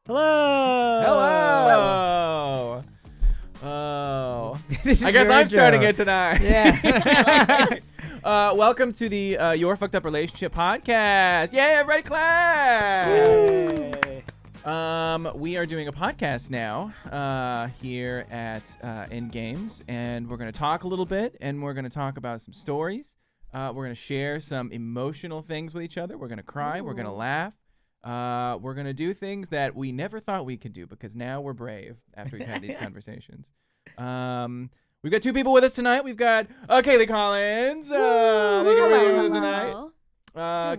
Hello. Hello. Oh. I guess I'm starting it tonight. Yeah. Welcome to the Your Fucked Up Relationship podcast. Yay, everybody clap. Yay. We are doing a podcast now here at Endgames, and we're going to talk a little bit, and we're going to talk about some stories. We're going to share some emotional things with each other. We're going to cry. Ooh. We're going to laugh. We're going to do things that we never thought we could do because now we're brave after we've had these conversations. We've got two people with us tonight. We've got Caile Collins. Thank you for being with us tonight.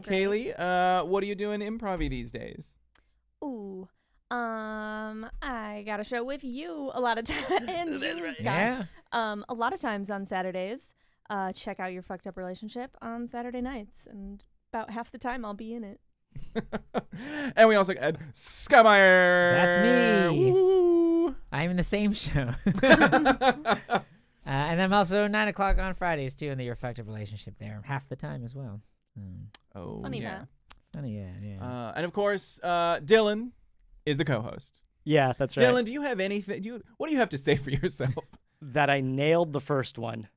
Caile, what are you doing improv-y these days? Ooh, I got a show with you a lot of times. That's right. Yeah. A lot of times on Saturdays. Check out Your Fucked Up Relationship on Saturday nights, and about half the time I'll be in it. And we also got Skymeyer. That's me. Woo. I'm in the same show. And I'm also 9 o'clock on Fridays, too, in the Your Fucked Up Relationship there. Half the time as well. Oh, Funny yeah. that. Funny, yeah. And of course, Dylan is the co-host. Yeah, that's right. Dylan, do you have anything? What do you have to say for yourself? That I nailed the first one.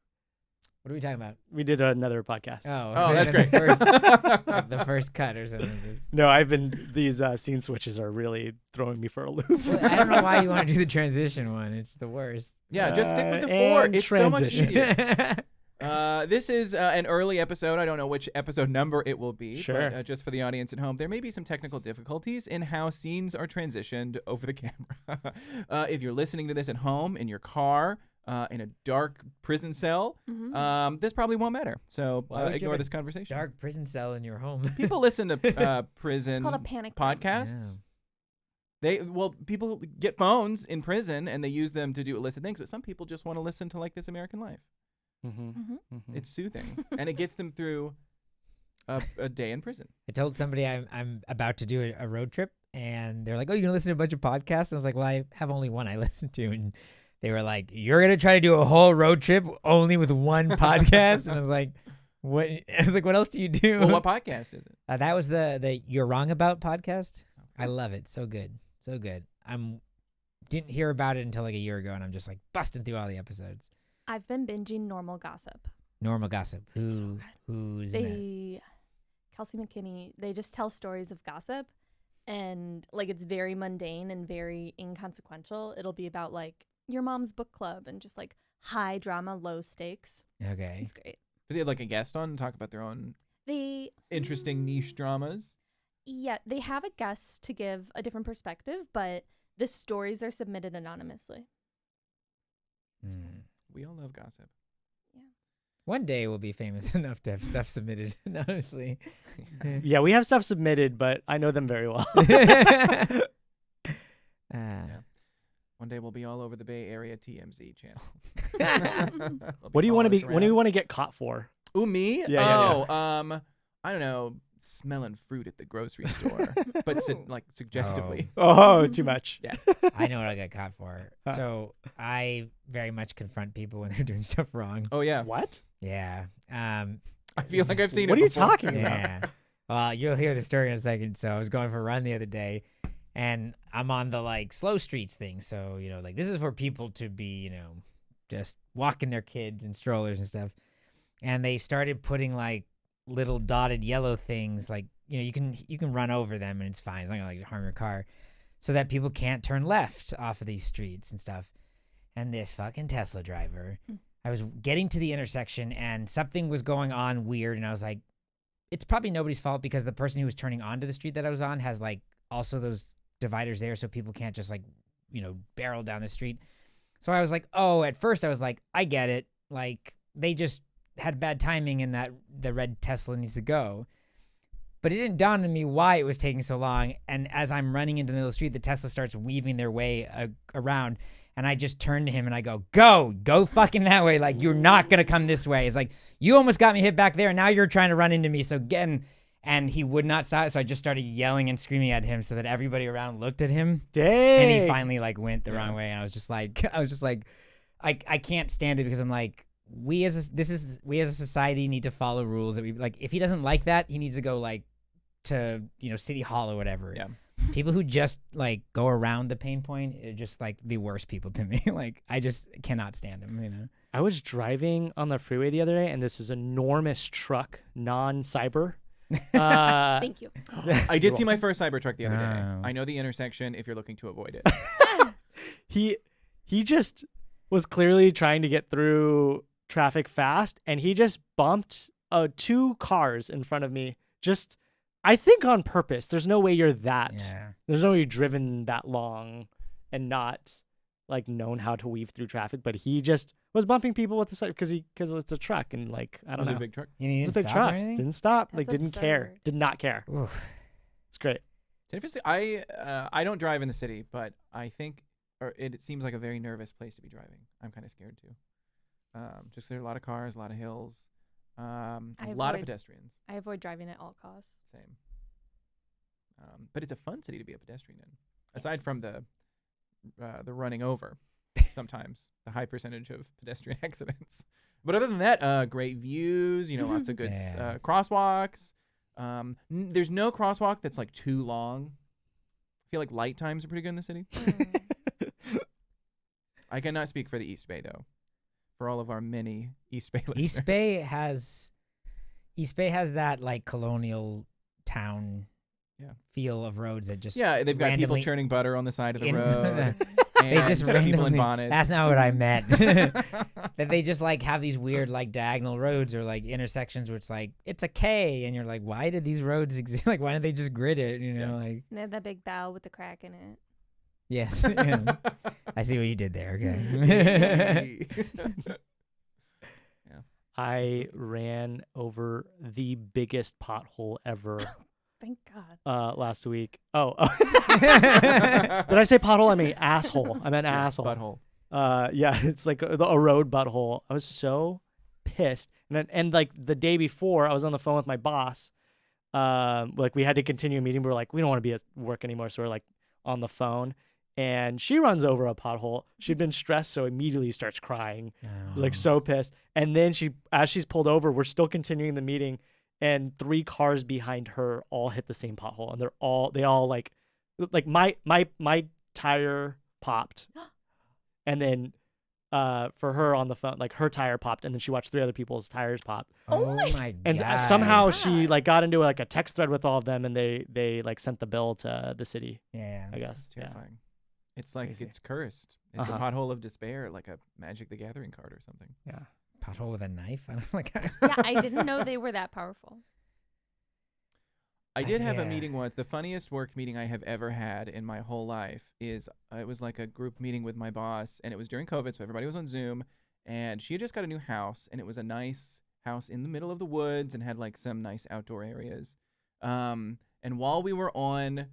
What are we talking about? We did another podcast. Oh, that's great. The first cut or something. No, these scene switches are really throwing me for a loop. Well, I don't know why you want to do the transition one. It's the worst. Yeah, just stick with the four. And It's transition. so much easier. This is an early episode. I don't know which episode number it will be. Sure. But, just for the audience at home, there may be some technical difficulties in how scenes are transitioned over the camera. If you're listening to this at home, in your car, in a dark prison cell, this probably won't matter. So ignore this conversation. Dark prison cell in your home. People listen to prison It's called a panic podcasts. People get phones in prison and they use them to do illicit things, but some people just want to listen to like This American Life. It's soothing and it gets them through a day in prison. I told somebody I'm about to do a road trip, and they're like, "Oh, you're gonna listen to a bunch of podcasts?" And I was like, "Well, I have only one I listen to," and they were like, "You're gonna try to do a whole road trip only with one podcast?" And I was like, "What?" I was like, "What else do you do?" Well, what podcast is it? That was the You're Wrong About podcast. I love it. So good, so good. Didn't hear about it until like a year ago, and I'm just like busting through all the episodes. I've been binging Normal Gossip. Normal Gossip. It's so good. Who's in that? Kelsey McKinney, they just tell stories of gossip, and like it's very mundane and very inconsequential. It'll be about like your mom's book club and just like high drama, low stakes. Okay. It's great. Do they have like a guest on and talk about their own They interesting niche dramas? Yeah, they have a guest to give a different perspective, but the stories are submitted anonymously. We all love gossip. Yeah. One day we'll be famous enough to have stuff submitted anonymously. Yeah, we have stuff submitted, but I know them very well. One day we'll be all over the Bay Area TMZ channel. What do you want to be? What do you want to get caught for? Ooh, me? Yeah. I don't know. Smelling fruit at the grocery store, but suggestively. Oh, too much. Yeah. I know what I got caught for. So I very much confront people when they're doing stuff wrong. Oh yeah. What? Yeah. I feel like I've seen it. What are you before. talking about? Yeah. Well, you'll hear the story in a second. So I was going for a run the other day, and I'm on the like slow streets thing. So like this is for people to be just walking their kids and strollers and stuff. And they started putting like little dotted yellow things, like you can run over them and it's fine. It's not gonna like harm your car, so that people can't turn left off of these streets and stuff. And this fucking Tesla driver, I was getting to the intersection and something was going on weird, and I was like, it's probably nobody's fault because the person who was turning onto the street that I was on has like also those dividers there, so people can't just like barrel down the street. So I was like, at first I was like, I get it, like they just had bad timing in that the red Tesla needs to go. But it didn't dawn on me why it was taking so long. And as I'm running into the middle of the street, the Tesla starts weaving their way around. And I just turn to him and I go fucking that way. Like, you're not going to come this way. It's like, you almost got me hit back there. And now you're trying to run into me. So again, and he would not stop. So I just started yelling and screaming at him so that everybody around looked at him. Dang. And he finally like went the wrong way. And I was just like, I can't stand it because I'm like, we as a society need to follow rules that we like. If he doesn't like that, he needs to go like to City Hall or whatever. Yeah. People who just like go around the pain point are just like the worst people to me. Like I just cannot stand them, you know. I was driving on the freeway the other day, and this is enormous truck, non-cyber. Thank you. I did see my first Cybertruck the other day. Oh. I know the intersection if you're looking to avoid it. He just was clearly trying to get through traffic fast, and he just bumped 2 cars in front of me. Just, I think on purpose. There's no way you're that. Yeah. There's no way you've driven that long and not like known how to weave through traffic. But he just was bumping people with the side because it's a truck, and like I don't Was it know. a big truck? You need It's to a big stop or truck. anything? Didn't stop. That's Like didn't care. absurd. Did not care. Oof. It's great. It's interesting. I don't drive in the city, but I think it seems like a very nervous place to be driving. I'm kind of scared too. Just there are a lot of cars, a lot of hills, a lot of avoid- pedestrians. I avoid driving at all costs. Same. But it's a fun city to be a pedestrian in. Aside from the running over, sometimes the high percentage of pedestrian accidents. But other than that, great views. You know, lots of good Yeah. crosswalks. There's no crosswalk that's like too long. I feel like light times are pretty good in the city. I cannot speak for the East Bay though. For all of our many East Bay listeners. East Bay has that like colonial town feel of roads that just Yeah, they've got people randomly- churning butter on the side of the in- road. they just and people in randomly. bonnets. That's not what I meant. That they just like have these weird like diagonal roads or like intersections where it's like it's a K and you're like, why did these roads exist? Like why didn't they just grid it? You know, like And they have that big bow with the crack in it. yes. Yeah. I see what you did there. Okay. I ran over the biggest pothole ever Thank God. last week. Oh. Did I say pothole? I mean asshole. I meant asshole. Butthole. Yeah, it's like a road butthole. I was so pissed. And like the day before, I was on the phone with my boss. Like we had to continue a meeting. We were like, we don't want to be at work anymore. So we're like on the phone. And she runs over a pothole. She'd been stressed, so immediately starts crying, like so pissed. And then as she's pulled over, we're still continuing the meeting, and 3 cars behind her all hit the same pothole, and they all like my tire popped, and then for her on the phone, like her tire popped, and then she watched 3 other people's tires pop. Oh my And god. somehow she like got into like a text thread with all of them, and they like sent the bill to the city. Yeah. I guess. It's terrifying. It's like Crazy. it's cursed. It's a Uh-huh. pothole of despair, like a Magic the Gathering card or something. Yeah. Pothole with a knife. I don't like. Yeah, I didn't know they were that powerful. I did have a Yeah. meeting once. The funniest work meeting I have ever had in my whole life is it was like a group meeting with my boss, and it was during COVID, so everybody was on Zoom. And she had just got a new house, and it was a nice house in the middle of the woods and had like some nice outdoor areas. And while we were on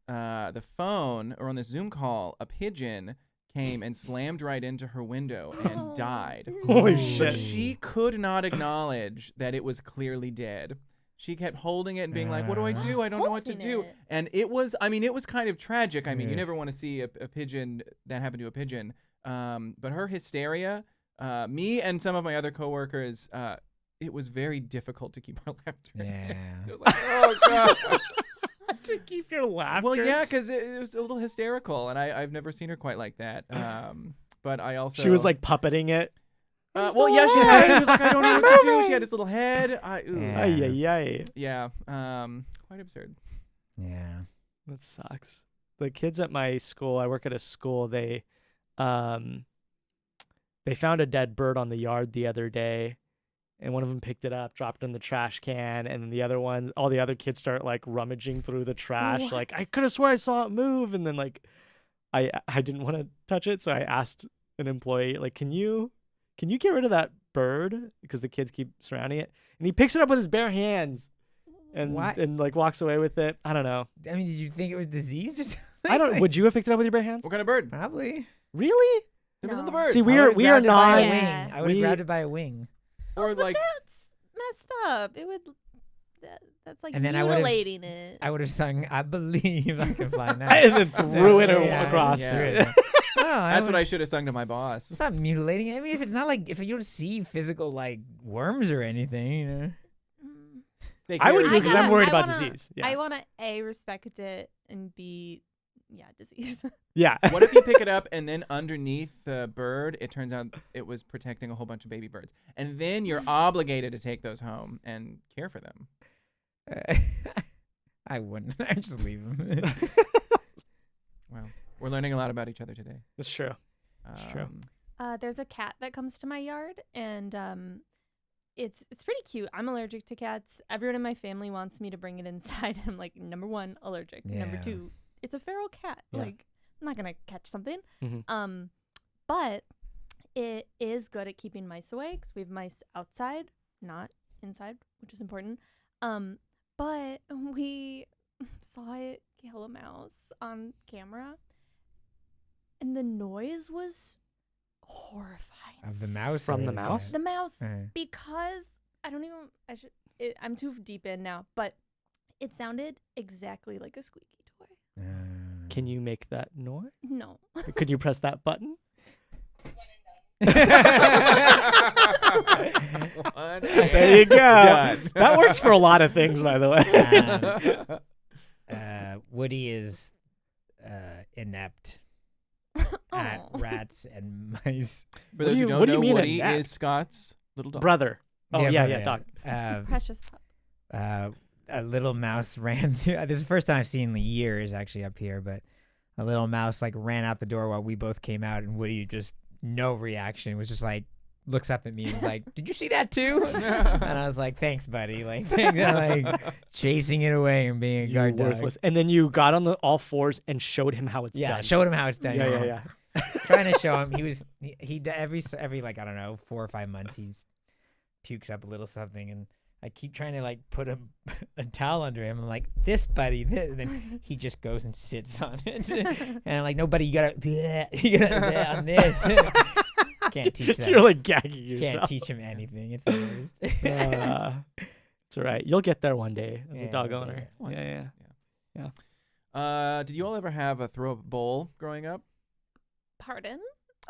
the phone or on the Zoom call, a pigeon came and slammed right into her window and died. Holy Ooh. shit. But she could not acknowledge that it was clearly dead. She kept holding it and being like, what do I do? I don't know what to Holding do. it. And it was kind of tragic. I mean, you Yeah. never want to see a pigeon that happen to a pigeon. But her hysteria, me and some of my other coworkers, it was very difficult to keep our laughter. Yeah. It was like, oh, God. To keep your laughter. Well, yeah, because it was a little hysterical, and I've never seen her quite like that. But I also She was like puppeting it. well, yeah, she had. She was like, I don't know what to do. She had this little head. Yeah. Ay, ay, ay. Yeah, quite absurd. Yeah. That sucks. The kids at my school, I work at a school, they found a dead bird on the yard the other day, and one of them picked it up, dropped it in the trash can, and then the other ones, all the other kids start like rummaging through the trash. What? Like, I could have swore I saw it move, and then like I didn't want to touch it, so I asked an employee, like, can you get rid of that bird, because the kids keep surrounding it, and he picks it up with his bare hands and What? and like walks away with it. I don't know. I mean, did you think it was diseased or something? I don't. Would you have picked it up with your bare hands? What kind of bird? Probably. Really? It wasn't the No. bird. See, I we are would've grabbed it by a not. wing. Yeah. I would have we- grabbed it by a wing. or But like that's messed up. It would. That's like And then I would've- mutilating it. I would have sung "I Believe I Can Fly Now." And then threw it Yeah, across. yeah. threw it. No, that's what would- I should have sung to my boss. It's not mutilating. I mean, if it's not like if you don't see physical like worms or anything, you know. Mm. They I would carry because you. I'm worried I about wanna- disease. Yeah. I want to A, respect it, and B, disease. Yeah. What if you pick it up and then underneath the bird, it turns out it was protecting a whole bunch of baby birds, and then you're obligated to take those home and care for them. I wouldn't. I'd just leave them. Wow, we're learning a lot about each other today. That's true. True. There's a cat that comes to my yard, and it's pretty cute. I'm allergic to cats. Everyone in my family wants me to bring it inside. I'm like, number one, allergic. Number Yeah. two, it's a feral cat. Yeah. Like, I'm not gonna catch something. Mhm. But it is good at keeping mice away because we have mice outside, not inside, which is important. But we saw it kill a mouse on camera, and the noise was horrifying. Of the mouse? From or the mouse? The mouse, Uh, because I'm too deep in now, but it sounded exactly like a squeaky toy. Can you make that noise? No. Could you press that button? One There you go. Done. That works for a lot of things, by the way. Woody is inept at Aw. rats and mice. For those who what don't do you know, mean Woody inept? is Scott's little dog. Brother. Oh, yeah, brother, dog. Precious pup. A little mouse ran. This is the first time I've seen in years actually up here, but a little mouse like ran out the door while we both came out, and Woody just no reaction. Was just like looks up at me and was like, "Did you see that too?" And I was like, "Thanks, buddy." Like, thanks. I'm like chasing it away and being a You guard dog. worthless. And then you got on the all fours and showed him how it's Yeah, done. showed him how it's done. Yeah. Trying to show him. He every like I don't know 4 or 5 months he pukes up a little something, and I keep trying to like put a towel under him. I'm like, this buddy, this. And then he just goes and sits on it, and I'm like, no, buddy, you gotta on this. Can't teach that. You're like gagging yourself. Can't teach him anything. It's the worst. It's all right. You'll get there one day as a Yeah, dog we'll owner. get there. Yeah. Did you all ever have a throw up bowl growing up? Pardon?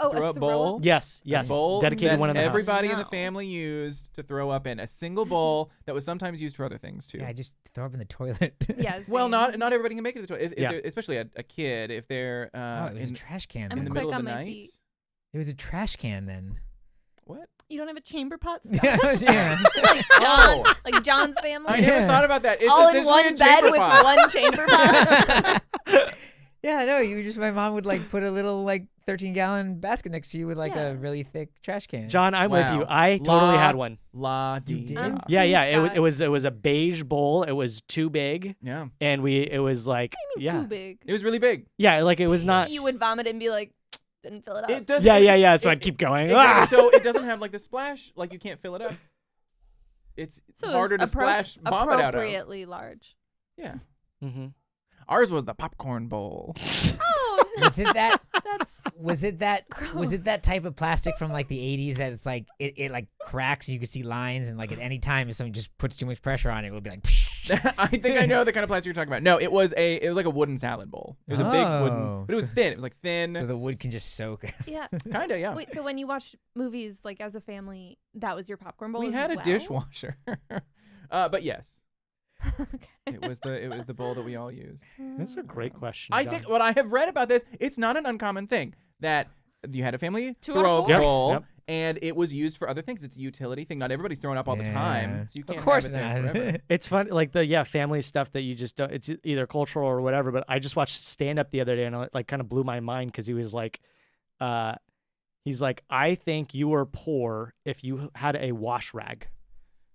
Oh, Throw a up bowl? Yes. A Yes. bowl Dedicated that one in the house. everybody in the No. family used to throw up in. A single bowl that was sometimes used for other things too. Yeah, I just throw up in the toilet. Yeah. Well, same. not everybody can make it to the toilet. If Yeah. they're- especially a kid, if they're Oh, it was in, a trash can. I'm in the Then. quick middle of on the my night. feet. It was a trash can then. What? You don't have a chamber pot, Scott? Yeah. Like John, like John's family. I never Yeah. thought about that. It's all in essentially one a bed chamber with pot. one chamber pot. Yeah, no, my mom would like put a little like 13-gallon basket next to you with like Yeah. a really thick trash can. John, I'm with you. Wow. I totally La- had one. La You di did? da. Yeah, Team yeah. Scott. It was a beige bowl. It was too big, Yeah. and it was like I mean, yeah, too big. It was really big. yeah. Like it was not. You would vomit and be like, didn't fill it up. It does. Yeah. So it- I'd keep going. Exactly. Ah! So it doesn't have like the splash. Like you can't fill it up. It's So it was harder to splash vomit out of. appropriately large. Yeah. Mm-hmm. Ours was the popcorn bowl. Oh, no. Was it that? That's Was it that? Was Gross. it that type of plastic from like the 80s that it's like it like cracks and you can see lines, and like at any time if someone just puts too much pressure on it, it will be like. I think I know the kind of plastic you're talking about. No, it was like a wooden salad bowl. It was a big Oh, wooden, but it was so- thin. It was like thin. So the wood can just soak. yeah. Kinda, yeah. Wait, so when you watched movies like as a family, that was your popcorn bowl? We as had a well? dishwasher. But yes, Okay. it was the bowl that we all used. That's a great question. I John. think what I have read about this, it's not an uncommon thing that you had a family 2 out of throw 4? Yep, bowl, yep. and it was used for other things. It's a utility thing. Not everybody's throwing up all the time, Yeah. so you can't Of course have it there not. forever. It's fun, like the family stuff that you just don't. It's either cultural or whatever. But I just watched stand up the other day, and it like kind of blew my mind because he was like, he's like, I think you were poor if you had a wash rag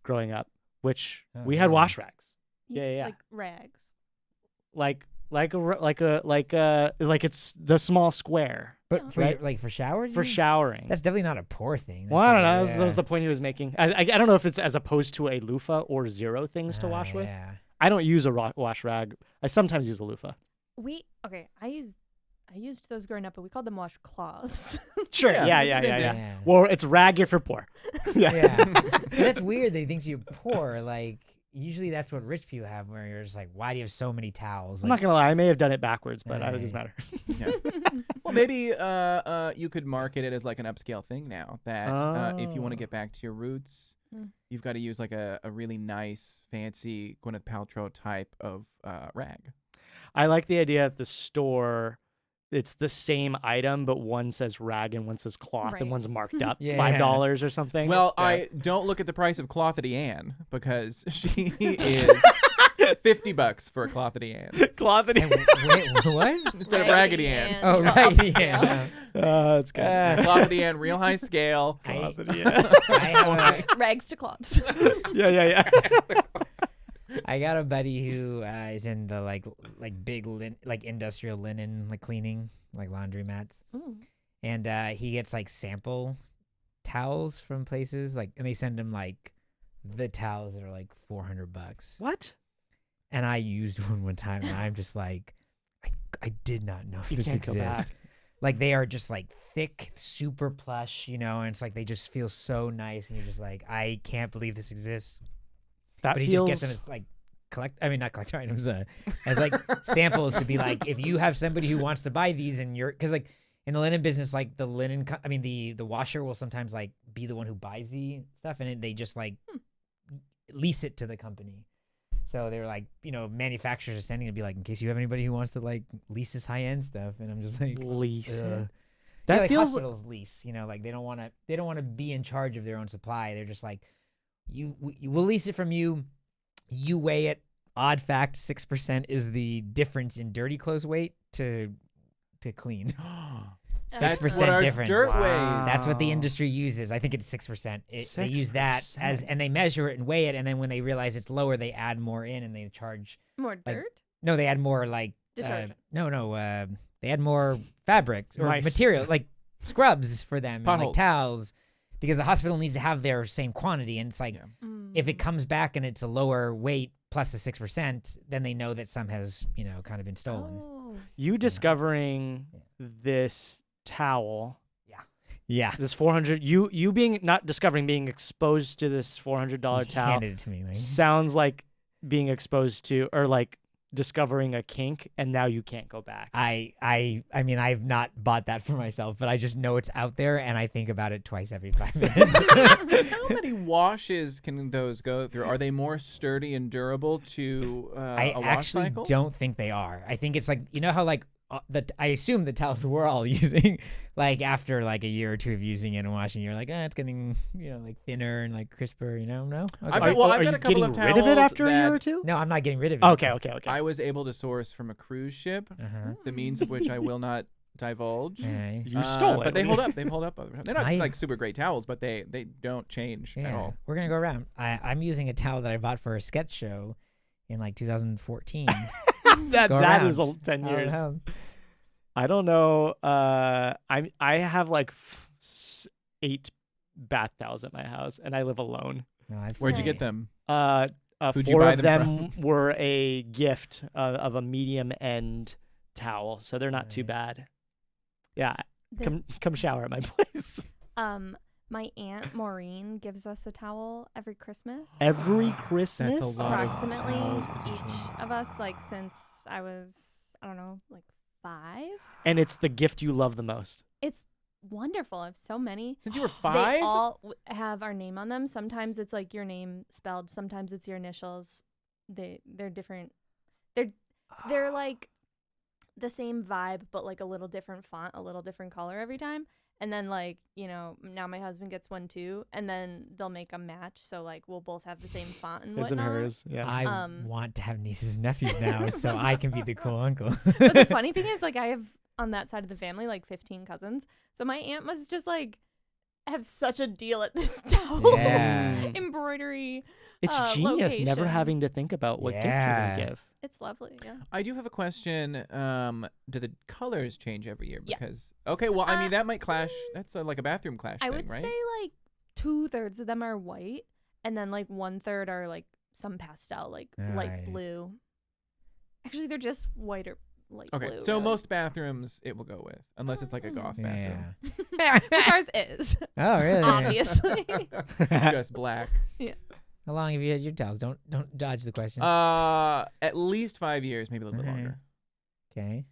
growing up, which Oh, we had yeah. wash rags, Yeah. Like rags. like it's the small square But for Right. like for showers, for you- showering. That's definitely not a poor thing. Well, I don't know. That's That was the point he was making. I don't know if it's as opposed to a loofah or zero things to wash with. Yeah. I don't use a wash rag. I sometimes use a loofah. I used those growing up, but we called them washcloths. Sure. Yeah, Yeah. it's the same thing. Well, it's rag if you're poor. Yeah. But that's weird that he thinks you're poor. Like, usually that's what rich people have, where you're just like, why do you have so many towels? I'm Like, not gonna lie, I may have done it backwards, but it doesn't Right. matter. Yeah. Well, maybe you could market it as like an upscale thing now. That if you want to Oh. get back to your roots, Mm. you've got to use like a really nice, fancy Gwyneth Paltrow type of rag. I like the idea at the store. It's the same item, but one says rag and one says cloth, Right. and one's marked up Yeah. $5 or something. Well, Yeah. I don't look at the price of Clothety Ann because she is $50 for a Clothety Ann cloth and and wait, what? instead of Raggedy Ann. Oh, Upscale. right. Yeah. that's good. Clothety Ann, real high scale. I- yeah. I have Rags to cloths. yeah. I got a buddy who is in the like big like industrial linen like cleaning, like laundry mats, Ooh. and he gets like sample towels from places like, and they send him like the towels that are like $400. What? And I used one time, and I'm just like, I did not know You this can't go exists. back. Like they are just like thick, super plush, and it's like they just feel so nice, and you're just like, I can't believe this exists. That But he feels. just gets them as like not collector items, as like samples to be like, if you have somebody who wants to buy these, and you're, because like in the linen business, like the linen, the washer will sometimes like be the one who buys the stuff, and they just like lease it to the company. So they're like, manufacturers are sending it to be like, in case you have anybody who wants to like lease this high end stuff, and I'm just like, lease. ugh. That Yeah, like feels. hospitals lease, like they don't want to be in charge of their own supply. They're just like, we'll lease it from you. You weigh it. Odd fact: 6% is the difference in dirty clothes weight to clean. That's 6% what our difference. dirt Wow. weighs. That's what the industry uses. I think it's 6%. They use that 6%. and they measure it and weigh it, and then when they realize it's lower, they add more in, and they charge. More dirt? No, they add more like Detergent. they add more fabric or Nice. material, like scrubs for them, and like Potholes. towels, because the hospital needs to have their same quantity, and it's like, Yeah. if it comes back and it's a lower weight plus the 6%, then they know that some has kind of been stolen. Oh. You discovering this towel, Yeah, this 400. You being not discovering, being exposed to this $400 he towel handed it to me. Like, sounds like being exposed to, or like discovering a kink, and now you can't go back. I mean, I've not bought that for myself, but I just know it's out there, and I think about it twice every 5 minutes. How many washes can those go through? Are they more sturdy and durable to I a wash actually cycle? don't think they are. I think it's like, how like I assume the towels we're all using, like after like a year or two of using it and washing, you're like, it's getting like thinner and like crisper. No. Okay. I've got- well, I've are got you a couple getting of rid of it towels after a year or that- two? No, I'm not getting rid of it. Okay. I was able to source from a cruise ship, Uh-huh. the means of which I will not divulge. Okay. You stole it. But they hold up. They've held up. They're not I- like super great towels, but they don't change at Yeah, all. we're gonna go around. I'm using a towel that I bought for a sketch show in like 2014. that Go that is around. 10 years. Um, I don't know. I have like 8 bath towels at my house, and I live alone. no, I've- Where'd you get Nice. them? Who'd you 4 buy of them them were a gift of a medium end towel, so they're not too Right. bad. Yeah, The- come shower at my place My aunt Maureen gives us a towel every Christmas. every Christmas. That's a lot of Approximately towels, each potentially. of us, like since I was, I don't know, like 5. And it's the gift you love the most. It's wonderful. I have so many. Since you were They 5? all have our name on them. Sometimes it's like your name spelled. Sometimes it's your initials. They're different. They're like the same vibe, but like a little different font, a little different color every time. And then like, now my husband gets one too, and then they'll make a match. So like we'll both have the same font and His and whatnot. hers. Yeah. I want to have nieces and nephews now, so I can be the cool uncle. But the funny thing is, like, I have on that side of the family like 15 cousins. So my aunt must just like have such a deal at this towel Yeah. embroidery. It's genius never location. having to think about what gift you're Yeah. gonna give. It's lovely. Yeah. I do have a question. Do the colors change every year? Yes. Because okay, well, I mean Uh, that might clash. That's like a bathroom clash I thing, would right? say like 2/3 of them are white, and then like 1/3 are like some pastel, like light Right. blue. Actually, they're just white or light Okay, blue. so really. most bathrooms it will go with, unless it's like a goth bathroom, Yeah. which ours is Oh, really? obviously. just black. How long have you had your towels? Don't dodge the question. At least 5 years, maybe a little bit Alright. longer. Okay.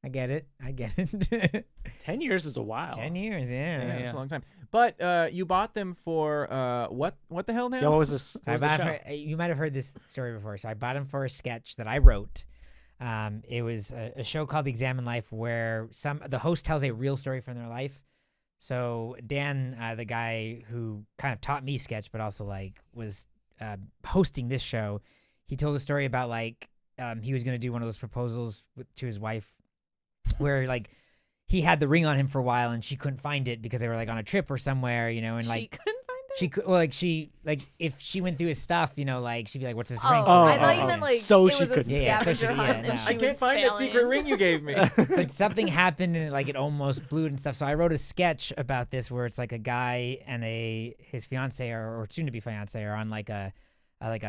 I get it. 10 years is a while. 10 years, yeah. Yeah, Yeah. that's a long time. But you bought them for what the hell now? Yeah, what was this? So What was the show? you might have heard this story before. So I bought him for a sketch that I wrote. It was a show called The Examine Life where the host tells a real story from their life. So Dan, the guy who kind of taught me sketch, but also like was hosting this show, he told a story about like he was going to do one of those proposals to his wife where like he had the ring on him for a while and she couldn't find it because they were like on a trip or somewhere, and She like couldn't find it. she could, well, like if she went through his stuff, like she'd be like, "What's this ring?" Oh, for?" I oh, thought you oh. meant like So it she was a couldn't- Yeah, so she- scavenger yeah, hunt no. and I she I can't was find that secret failing. ring you gave me. But something happened and like it almost blew it and stuff. So I wrote a sketch about this where it's like a guy and his fiance or soon to be fiance are on like a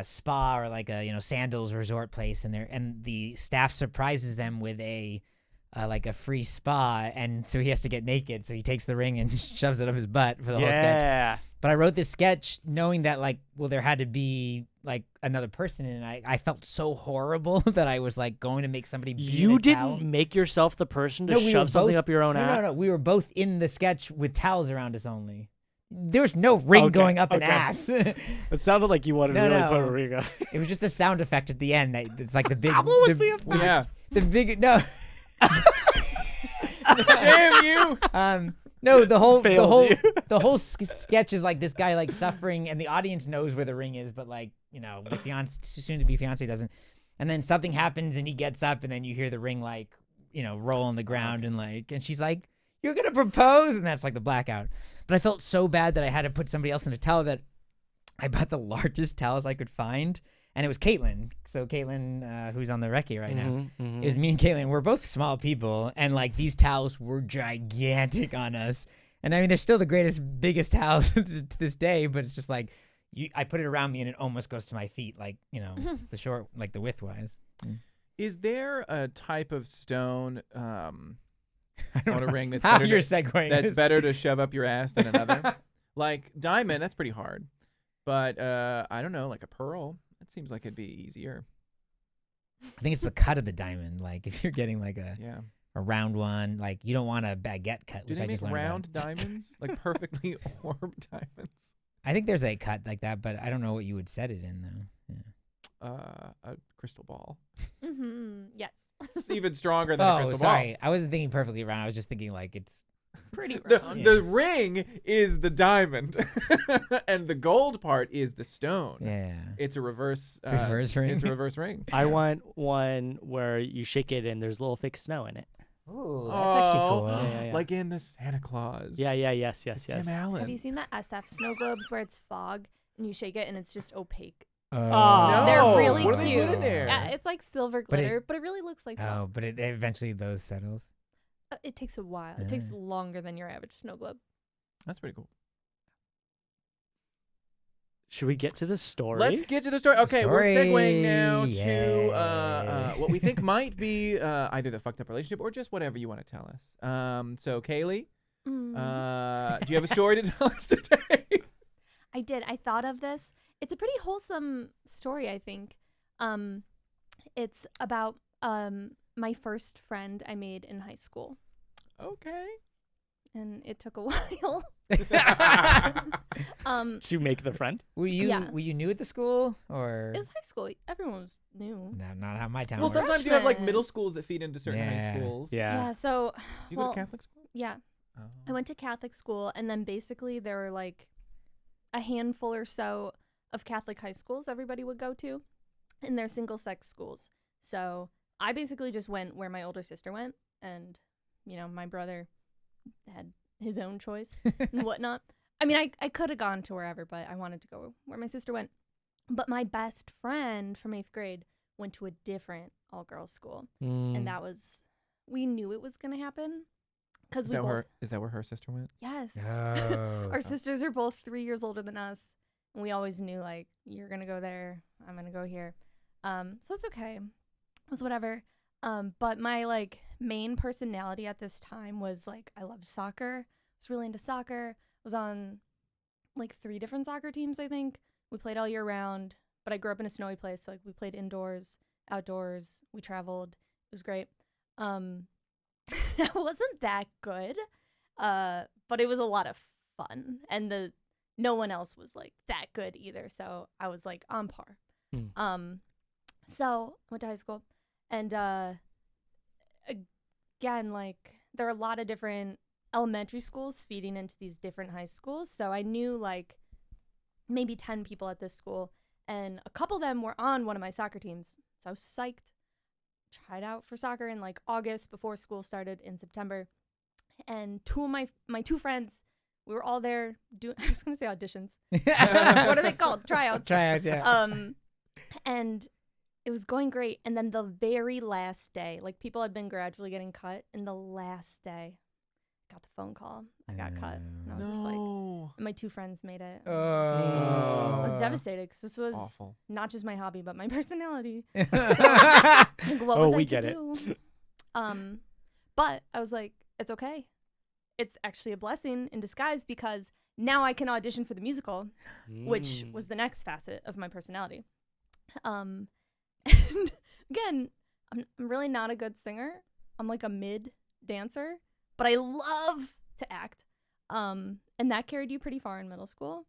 spa or like a sandals resort place, and the staff surprises them with a like a free spa, and so he has to get naked. So he takes the ring and shoves it up his butt for the whole sketch. Yeah. But I wrote this sketch knowing that like, well, there had to be like another person in it. I felt so horrible that I was like going to make somebody be in You a didn't towel. make yourself the person to No, we were shove something both- up your own No, ass? no, no. We were both in the sketch with towels around us only. There was no ring Okay, going up an okay. ass. It It sounded like you wanted No, to really no. put a ring up. was just a sound effect at the end. It's like the big. What was the, the effect? Yeah. The big no. Damn you! No, the whole Failed you. the whole sketch is like this guy like suffering, and the audience knows where the ring is, but like the fiance, soon to be fiance, doesn't. And then something happens, and he gets up, and then you hear the ring like roll on the ground, and she's like, "You're gonna propose," and that's like the blackout. But I felt so bad that I had to put somebody else in a towel that I bought the largest towels I could find, and it was Caitlin. So Caitlin, who's on the recce right now. It was me and Caitlin. We're both small people, and like these towels were gigantic on us. And I mean, they're still the biggest towels to this day. But it's just like I put it around me, and it almost goes to my feet, like the short, like the width wise. Is there a type of stone I don't on a know ring that's how better you're to, segueing. that's this. better to shove up your ass than another? Like diamond, that's pretty hard. But I don't know, like a pearl, that seems like it'd be easier. I think it's the cut of the diamond. Like if you're getting like a Yeah. round one, like you don't want a baguette cut, Do which they I just make learned round about. diamonds? Like perfectly orbed diamonds? I think there's a cut like that, but I don't know what you would set it in though. Yeah. A crystal ball. Yes. It's even stronger than a Oh, crystal sorry. I wasn't thinking perfectly round. I was just thinking like it's. Pretty ball. round. The ring is the diamond, and the gold part is the stone. Yeah. It's a reverse. Reverse ring. It's a reverse ring. I want one where you shake it and there's little fake snow in it. Ooh, that's actually cool. Yeah. Like in the Santa Claus. Yes. Tim Allen. Have you seen the SF snow globes where it's fog and you shake it and it's just opaque? No. They're really What do they cute. put in there? Yeah, it's like silver But it- glitter, but it really looks like Oh, fog. but it eventually those settles. It takes a while. It takes Ah. longer than your average snow globe. That's pretty cool. Should we get to the story? Let's get to the story. Okay, we're segueing now Story, to yay. what we think might be either the fucked up relationship or just whatever you want to tell us. So, Caile, do you have a story to tell us today? I did. I thought of this. It's a pretty wholesome story, I think. It's about my first friend I made in high school, Okay. and it took a while. to make the friend. Were you Yeah. new at the school or It was high school. Everyone was new. no? Not how my town Well, works. sometimes you have like Freshman. middle schools that feed into certain high Yeah. schools. Yeah. So, Do you well, go to Catholic school? yeah, Oh. I went to Catholic school, and then basically there were like a handful or so of Catholic high schools everybody would go to, and they're single-sex schools. So I basically just went where my older sister went, and my brother had his own choice and whatnot. I mean, I could have gone to wherever, but I wanted to go where my sister went. But my best friend from 8th grade went to a different all-girls school, and that was, we knew it was going to happen because Is we that, both, where her sister went? yes. Oh. Our sisters are both 3 years older than us, and we always knew like, you're gonna go there, I'm gonna go here. So it's okay. It was whatever. But my like main personality at this time was like, I loved soccer. I was really into soccer. I was on like 3 different soccer teams, I think. We played all year round, but I grew up in a snowy place, so like we played indoors, outdoors. We traveled. It was great. It wasn't that good, but it was a lot of fun, and no one else was like that good either. So I was like on par. So I went to high school, and again, like there are a lot of different elementary schools feeding into these different high schools. So I knew like maybe 10 people at this school, and a couple of them were on one of my soccer teams. So I was psyched. Tried out for soccer in like August before school started in September. And two of my two friends, we were all there doing, I was going to say auditions. What are they called? Tryouts. Tryouts, yeah. And it was going great. And then the very last day, like people had been gradually getting cut. And the last day, got the phone call. I got cut. And I was just like, and my two friends made it. I was devastated because this was Awful. not just my hobby, but my personality. Oh. Like, what was I we to get it. do? But I was like, it's okay. It's actually a blessing in disguise because now I can audition for the musical, which was the next facet of my personality. And again, I'm really not a good singer. I'm like a mid dancer, but I love to act. And that carried you pretty far in middle school.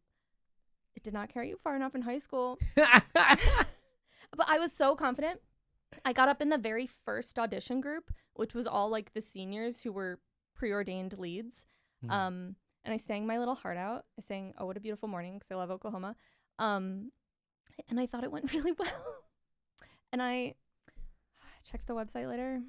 It did not carry you far enough in high school. But I was so confident. I got up in the very first audition group, which was all like the seniors who were preordained leads. And I sang my little heart out. I sang "Oh What a Beautiful Morning" because I love Oklahoma. And I thought it went really well. And I checked the website later.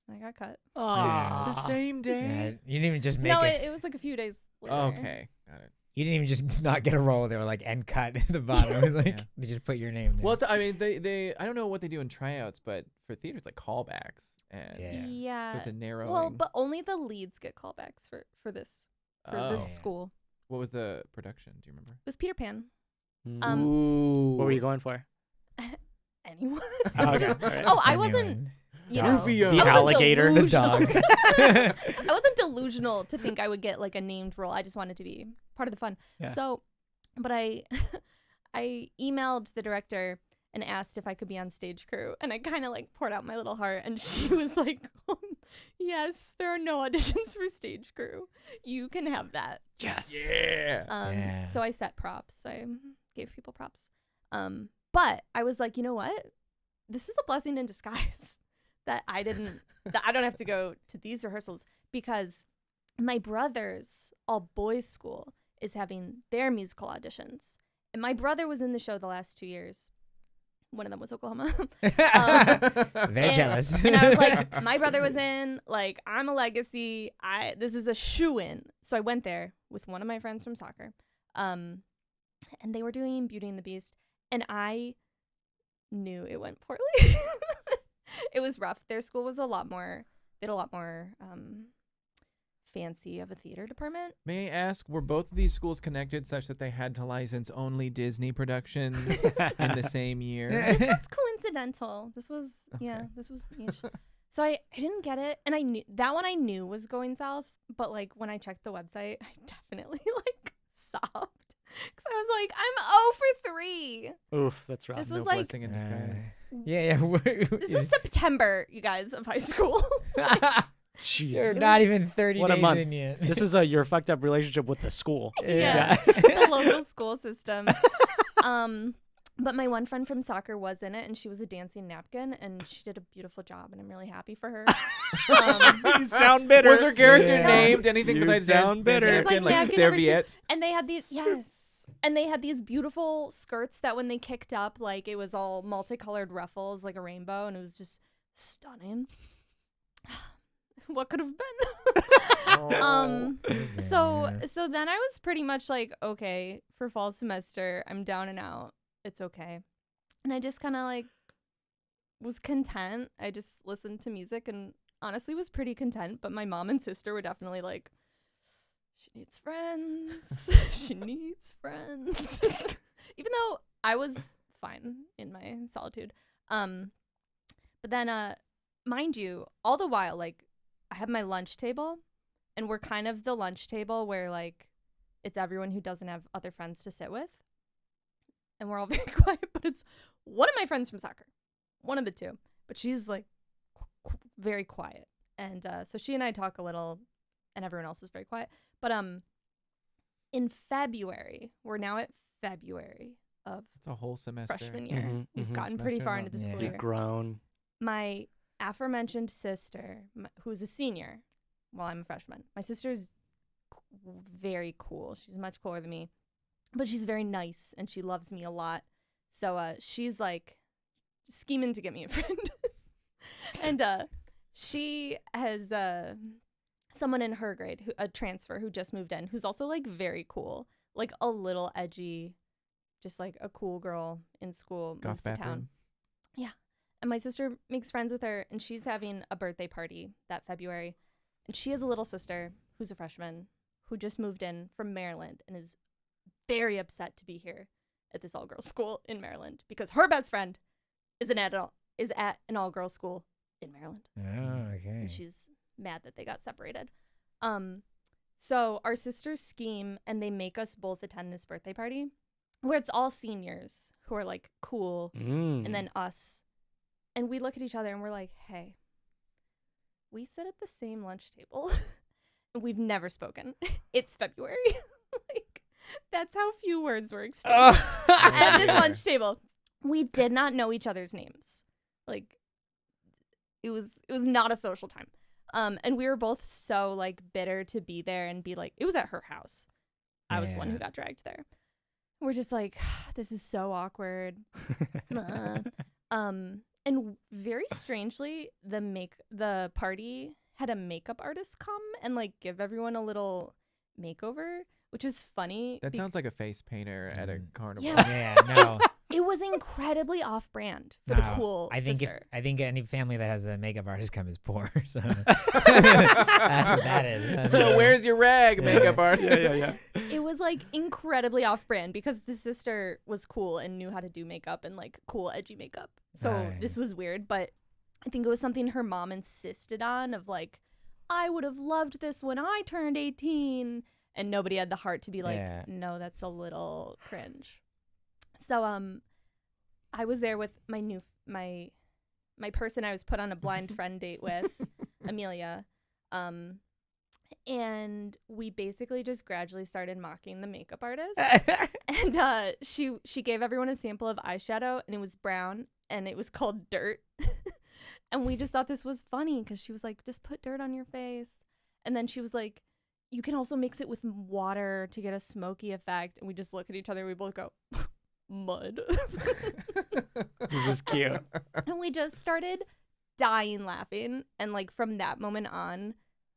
And I got cut. The same day? Yeah, you didn't even just make No, it. it was like a few days later. Okay, got it. You didn't even just not get a role. They were like end cut at the bottom. It was like Yeah. they just put your name there. Well, it's, I mean, they I don't know what they do in tryouts, but for theater, it's like callbacks. And Yeah. Yeah. so it's a narrowing. Well, but only the leads get callbacks for this Oh. this school. What was the production? Do you remember? It was Peter Pan. Ooh. What were you going for? Anyone? Oh, okay. All right. Oh, I Anyone. wasn't. You Dog. know, Rufio. I The wasn't alligator. The delusional. dog. I wasn't delusional to think I would get like a named role. I just wanted to be part of the fun. Yeah. So, but I emailed the director and asked if I could be on stage crew, and I kind of like poured out my little heart, and she was like, "Yes, there are no auditions for stage crew. You can have that." Yes. Yeah. Yeah. So I set props. I gave people props. But I was like, you know what? This is a blessing in disguise that I don't have to go to these rehearsals because my brother's all boys school is having their musical auditions. And my brother was in the show the last 2 years. One of them was Oklahoma. Very jealous. And I was like, my brother was in, like, I'm a legacy. This is a shoo-in. So I went there with one of my friends from soccer. And they were doing Beauty and the Beast. And I knew it went poorly. It was rough. Their school was they had a lot more fancy of a theater department. May I ask, were both of these schools connected such that they had to license only Disney productions in the same year? This was coincidental. This was niche. So I didn't get it, and I knew was going south, but like when I checked the website, I definitely like sobbed because I was like, I'm 0 for 3. Oof, that's rough. This No was like blessing in disguise. Yeah. this was September, you guys, of high school. Jeez. You're not even 30 What a days month. in yet. This is your fucked up relationship with the school. Yeah. The local school system. But my one friend from soccer was in it, and she was a dancing napkin, and she did a beautiful job, and I'm really happy for her. You sound bitter. Was her character Yeah. named anything You besides sound bitter. Nancy It was Napkin, like like napkin number two. serviette? And they had these and they had these beautiful skirts that when they kicked up, like it was all multicolored ruffles, like a rainbow, and it was just stunning. What could have been? So then I was pretty much like, okay, for fall semester, I'm down and out. It's okay. And I just kind of like was content. I just listened to music and honestly was pretty content, but my mom and sister were definitely like, she needs friends. She needs friends. Even though I was fine in my solitude. But then mind you, all the while, like I have my lunch table, and we're kind of the lunch table where like it's everyone who doesn't have other friends to sit with. and we're all very quiet, but it's one of my friends from soccer, one of the two, but she's like very quiet. And so she and I talk a little, and everyone else is very quiet. But in February, we're now at February of It's a whole semester. freshman year. Mhm, We've mhm. gotten pretty Semester far and into the a school month. year. You've grown. My aforementioned sister, who's a senior, while I'm a freshman. My sister's very cool. She's much cooler than me, but she's very nice and she loves me a lot. So she's like scheming to get me a friend. And she has someone in her grade, a transfer who just moved in, who's also like very cool, like a little edgy, just like a cool girl in school, moves Goth to town. bathroom. And my sister makes friends with her, and she's having a birthday party that February. And she has a little sister who's a freshman who just moved in from Maryland and is very upset to be here at this all-girls school in Maryland because her best friend is at an all-girls school in Maryland. Oh, okay. And she's mad that they got separated. So our sisters scheme, and they make us both attend this birthday party where it's all seniors who are like cool, and then us. And we look at each other and we're like, hey, we sit at the same lunch table and we've never spoken. It's February. Like, that's how few words were exchanged at this lunch table. We did not know each other's names. Like, it was not a social time. And we were both so like bitter to be there and be like, it was at her house. I was the one who got dragged there. We're just like, this is so awkward. And very strangely, the party had a makeup artist come and like give everyone a little makeover, which is funny. That sounds like a face painter at a carnival. Yeah. Yeah, no. It was incredibly off-brand for the No, cool I think sister. I think any family that has a makeup artist come is poor. So that's what that is. Where's your rag, makeup artist? Yeah. It was like incredibly off-brand because the sister was cool and knew how to do makeup and like cool edgy makeup. So Nice. this was weird, but I think it was something her mom insisted on of like, I would have loved this when I turned 18, and nobody had the heart to be like, Yeah. no, that's a little cringe. So I was there with my person I was put on a blind friend date with, Amelia. And we basically just gradually started mocking the makeup artist. And she gave everyone a sample of eyeshadow, and it was brown, and it was called Dirt. And we just thought this was funny because she was like, just put dirt on your face. And then she was like, you can also mix it with water to get a smoky effect. And we just look at each other. We both go, mud. This is cute. And we just started dying laughing. And like from that moment on,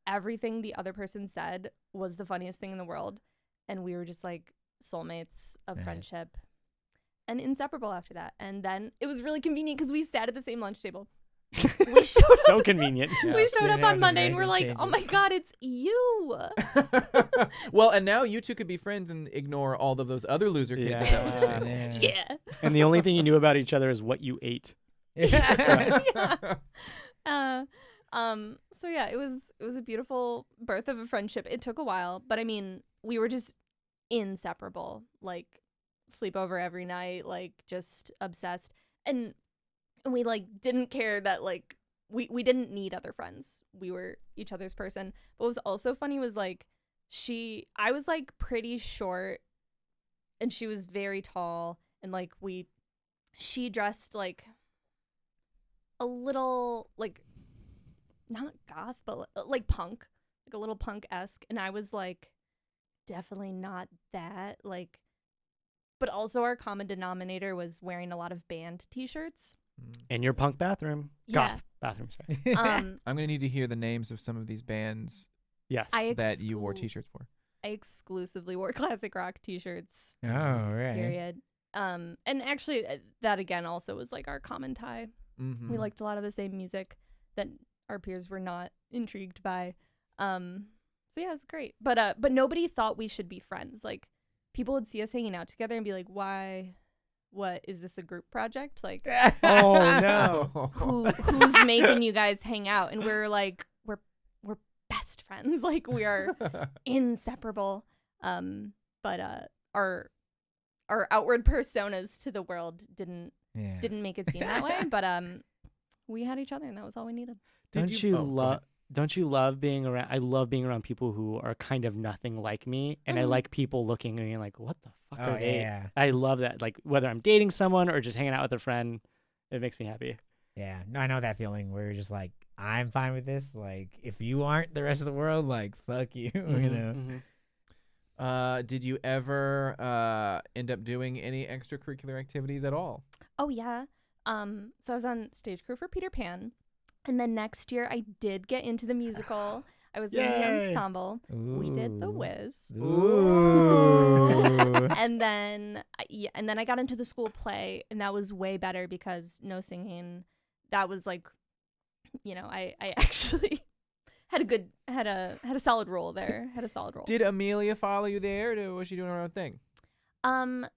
everything the other person said was the funniest thing in the world. And we were just like soulmates of Nice. friendship and inseparable after that. And then it was really convenient because we sat at the same lunch table. We showed up. So convenient. Yeah. We showed Didn't up have on to Monday make and we're any like, oh my changes. God, it's you. Well, and now you two could be friends and ignore all of those other loser kids at that lunch table. Yeah. And the only thing you knew about each other is what you ate. Yeah. So yeah, it was a beautiful birth of a friendship. It took a while, but I mean, we were just inseparable, like sleepover every night, like just obsessed. And we like didn't care that like we didn't need other friends. We were each other's person. But what was also funny was like I was like pretty short and she was very tall, and like she dressed like a little like not goth but like punk, like a little punk-esque, and I was like definitely not that, like, but also our common denominator was wearing a lot of band t-shirts. In your punk bathroom. Yeah. Goth bathroom, sorry. I'm gonna need to hear the names of some of these bands Yes. that you wore T-shirts for. I exclusively wore classic rock t-shirts. Oh, right. Period. And actually that again also was like our common tie. Mm-hmm. We liked a lot of the same music that our peers were not intrigued by. So yeah, it was great. But nobody thought we should be friends. Like people would see us hanging out together and be like, why? What is this, a group project? Like, Oh no. who's making you guys hang out? And we're like, we're best friends. Like we are inseparable. But our our outward personas to the world didn't Yeah. make it seem that way. But we had each other, and that was all we needed. Don't you love being around? I love being around people who are kind of nothing like me, and I like people looking at me like, what the fuck Oh, are they? yeah. I love that. Like whether I'm dating someone or just hanging out with a friend, it makes me happy. Yeah. No, I know that feeling where you're just like, I'm fine with this. Like, if you aren't, the rest of the world, like, fuck you. You know. Did you ever end up doing any extracurricular activities at all? Oh yeah. So I was on stage crew for Peter Pan, and then next year I did get into the musical. I was in the Yay. ensemble. We did The Wiz. Ooh. And then I got into the school play, and that was way better because no singing. That was like, I actually had a solid role there. Had a solid role. Did Amelia follow you there, or was she doing her own thing?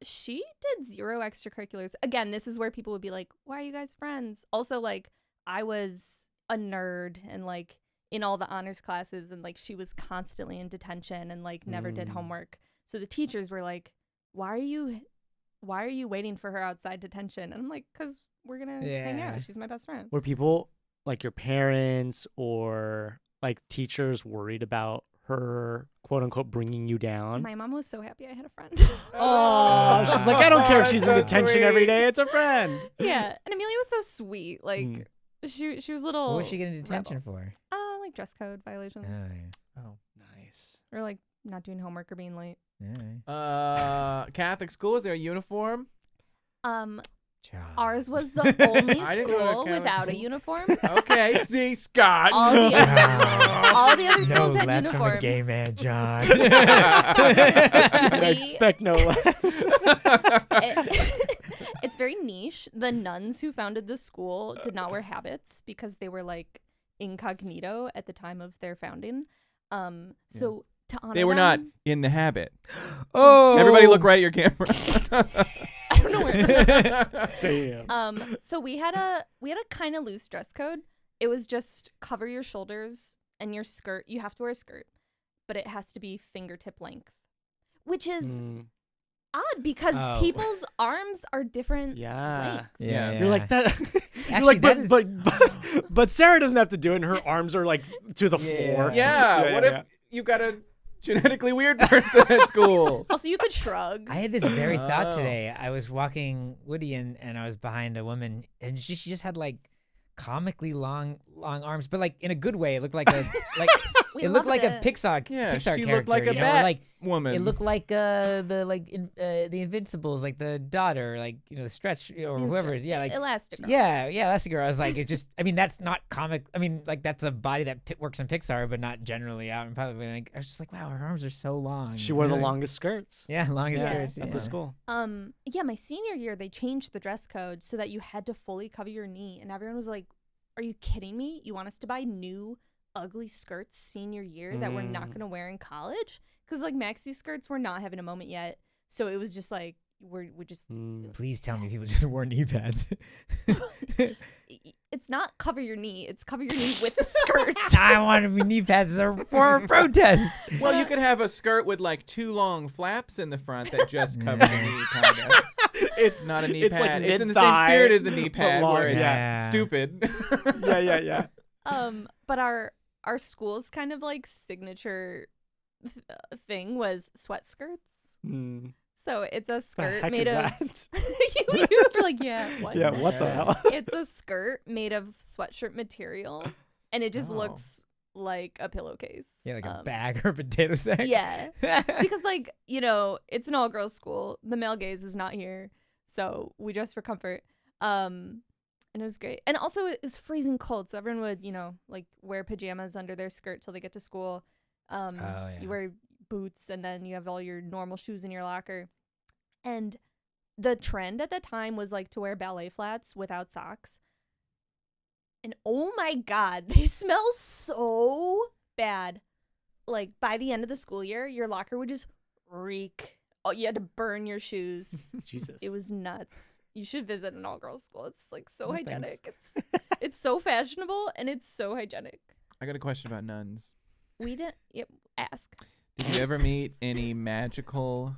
She did 0 extracurriculars. Again, this is where people would be like, "Why are you guys friends?" Also, like, I was a nerd and like in all the honors classes, and like she was constantly in detention and like never did homework. So the teachers were like, why are you waiting for her outside detention? And I'm like, because we're gonna hang out. She's my best friend. Were people like your parents or like teachers worried about her, quote unquote, bringing you down? My mom was so happy I had a friend. Oh, she's like, I don't care if she's in That's so detention every sweet. day. It's a friend. Yeah, and Amelia was so sweet. Like she was little. What was she getting detention for? Like dress code violations, Oh, yeah. Oh. Nice. or like not doing homework or being late. Catholic school, is there a uniform? Ours was the only I didn't know school Catholic without a school. uniform. Okay, see, Scott. All the other No schools had less from a uniforms. gay man, John. I We- expect no less. It's very niche. The nuns who founded the school did not wear habits because they were like incognito at the time of their founding. So to honor They were not them- in the habit. Oh, Everybody look right at your camera. I don't know where. Damn. So we had a kind of loose dress code. It was just cover your shoulders and your skirt. You have to wear a skirt, but it has to be fingertip length, which is odd because Oh. people's arms are different Yeah. lengths. Yeah. You're like that. You're Actually, like, that but Sarah doesn't have to do it, and her arms are like to the floor. Yeah. What if you got a genetically weird person at school? Also, you could shrug. I had this very thought Oh. today. I was walking Woody and I was behind a woman, and she just had like comically long arms, but like in a good way. It looked like a like We it looked loved like a it. Pixar Yeah, Pixar she character. looked like a you know, or, bat like woman. it looked like the Invincibles, like the daughter, like the Stretch or whoever. Yeah, like Elastigirl. yeah, Elastigirl. I was like, it's just. I mean, that's not comic. I mean, like that's a body that works in Pixar, but not generally out in public. Like, I was just like, wow, her arms are so long. She wore the Really? longest skirts. Yeah, longest Yeah. skirts. At Yeah. the school. Yeah, my senior year they changed the dress code so that you had to fully cover your knee, and everyone was like, "Are you kidding me? You want us to buy new ugly skirts senior year that we're not gonna wear in college?" Because like maxi skirts were not having a moment yet, so it was just like we're just. Please tell me people just wore knee pads. It's not cover your knee; it's cover your knee with a skirt. I want to be knee pads for a protest. Well, you could have a skirt with like 2 long flaps in the front that just cover the knee, kind of. It's Not a knee it's pad. like it's in the same mid-thigh, spirit as the knee but pad, long, where it's yeah. stupid. yeah. But our school's kind of like signature thing was sweat skirts. So it's a The skirt heck made is of. that? you were like, yeah, what? Yeah, what the hell? It's a skirt made of sweatshirt material, and it just Oh. looks like a pillowcase. Yeah, like a bag or a potato sack. Yeah, because like it's an all-girls school. The male gaze is not here, so we dress for comfort. And it was great. And also it was freezing cold, so everyone would like wear pajamas under their skirt till they get to school. yeah. You wear boots, and then you have all your normal shoes in your locker. And the trend at the time was like to wear ballet flats without socks. And oh my God, they smell so bad. Like by the end of the school year, your locker would just reek. Oh, you had to burn your shoes. Jesus. It was nuts. You should visit an all-girls school. It's like so No, hygienic. It's so fashionable and it's so hygienic. I got a question about nuns. We didn't ask. Did you ever meet any magical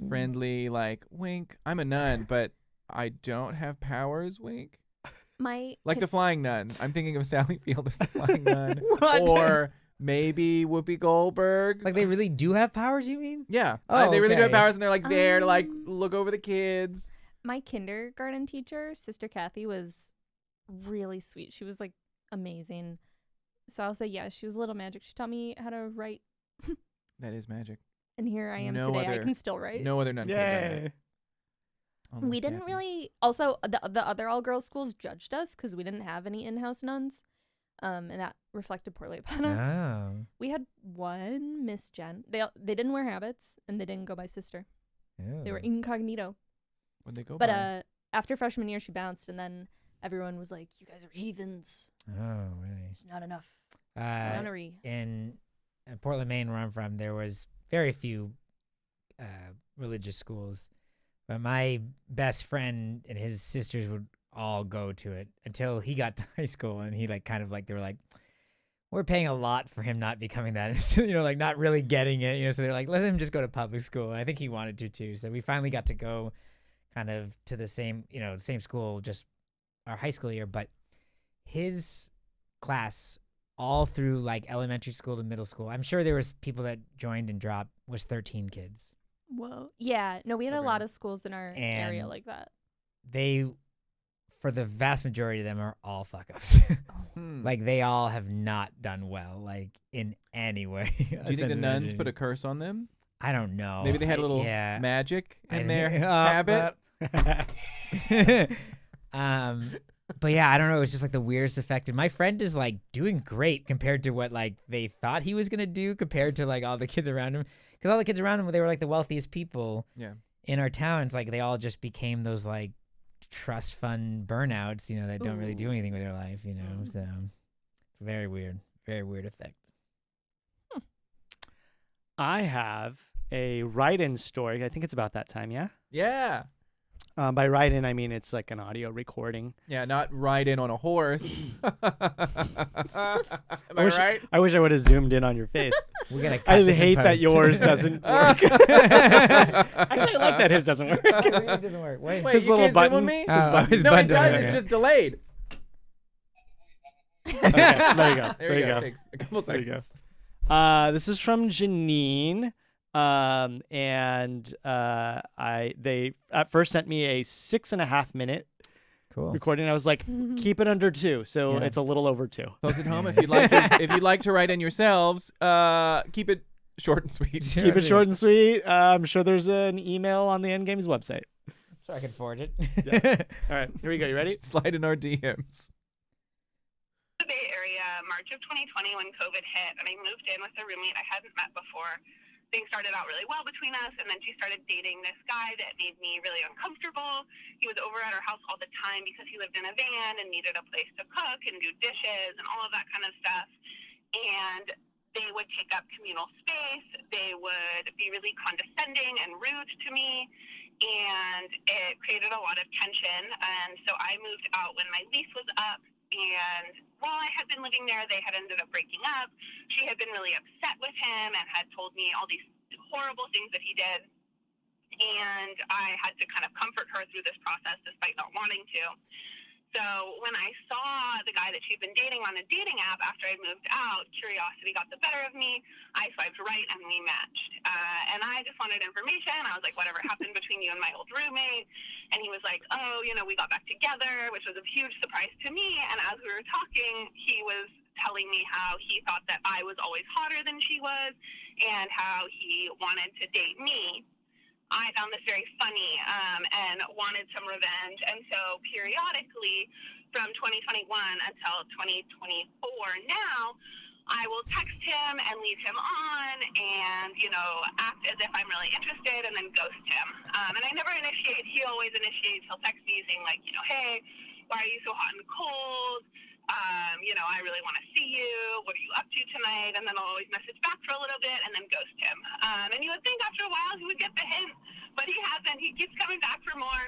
friendly, like, wink, I'm a nun, but I don't have powers, wink. My Like the flying nun. I'm thinking of Sally Field as the flying nun. What? Or maybe Whoopi Goldberg. Like they really do have powers, you mean? Yeah. Oh, They really do have okay. powers, and they're like there to like Um, look over the kids. my kindergarten teacher, Sister Kathy, was really sweet. She was like amazing. So I'll say yes, she was a little magic. She taught me how to write, That is magic. and here I am No today. I other- can still write. No other nun could have done Yay. that. Almost We didn't Kathy. really. Also, the other all girls schools judged us because we didn't have any in house nuns, and that reflected poorly upon us. Oh. We had one Miss Jen. They didn't wear habits and they didn't go by sister. They were Ew. incognito. When they go But by. after freshman year, she bounced, and then everyone was like, "You guys are heathens. Oh, really? It's not enough Uh, nunnery." in Portland, Maine, where I'm from, there was very few religious schools, but my best friend and his sisters would all go to it until he got to high school, and he like kind of like they were like, we're paying a lot for him not becoming that, like not really getting it, so they're like, let him just go to public school. And I think he wanted to too, so we finally got to go kind of to the same same school, just our high school year, but his class all through like elementary school to middle school, I'm sure there was people that joined and dropped, was 13 kids. Whoa. Yeah. No, we had a Okay. lot of schools in our area And- like that. They, for the vast majority of them, are all fuck ups. Like they all have not done well, like in any way. Do you think the nuns put a curse on them? I don't know. Maybe they had a little yeah. magic I in think- their oh, habit. But yeah, I don't know. It was just like the weirdest effect. And my friend is like doing great compared to what like they thought he was gonna do compared to like all the kids around him. Because all the kids around him, they were like the wealthiest people Yeah. in our town. It's like they all just became those like trust fund burnouts, that don't really do Ooh. anything with their life, Mm. So it's very weird effect. I have a write-in story. I think it's about that time, yeah? Yeah. By write-in, I mean it's like an audio recording. Yeah, not ride in on a horse. Am I wish- right? I wish I would have zoomed in on your face. We're gonna. I cut this in hate that post. yours doesn't work. Actually, I like that his doesn't work. Oh, really? It doesn't work. Wait. Wait, His you little can't zoom on button. me? Oh, his No, button it does. doesn't It's work. just delayed. Okay, there you go. There you go. It takes a couple There you go. seconds. This is from Janine. They at first sent me a 6.5 minute Cool. recording. I was like, keep it under 2, so Yeah. it's a little over 2. Folks at home, if you'd like to write in yourselves, keep it short and sweet. Keep it short and sweet. I'm sure there's an email on the Endgames website. So I can forward it. All right, here we go. You ready? Slide in our DMs. The Bay Area, March of 2020 when COVID hit, and I moved in with a roommate I hadn't met before. Things started out really well between us, and then she started dating this guy that made me really uncomfortable. He was over at our house all the time because he lived in a van and needed a place to cook and do dishes and all of that kind of stuff. And they would take up communal space. They would be really condescending and rude to me, and it created a lot of tension. And so I moved out when my lease was up. And while I had been living there, they had ended up breaking up. She had been really upset with him and had told me all these horrible things that he did. And I had to kind of comfort her through this process despite not wanting to. So when I saw the guy that she'd been dating on a dating app after I moved out, curiosity got the better of me. I swiped right and we matched. And I just wanted information. I was like, whatever happened between you and my old roommate? And he was like, oh, we got back together, which was a huge surprise to me. And as we were talking, he was telling me how he thought that I was always hotter than she was and how he wanted to date me. I found this very funny and wanted some revenge. And so periodically from 2021 until 2024 now, I will text him and leave him on and, act as if I'm really interested and then ghost him. And I never initiate. He always initiates. He'll text me saying like, hey, why are you so hot and cold? I really want to see you. What are you up to tonight? And then I'll always message back for a little bit and then ghost him. And you would think after a while he would get the hint, but he hasn't. He keeps coming back for more.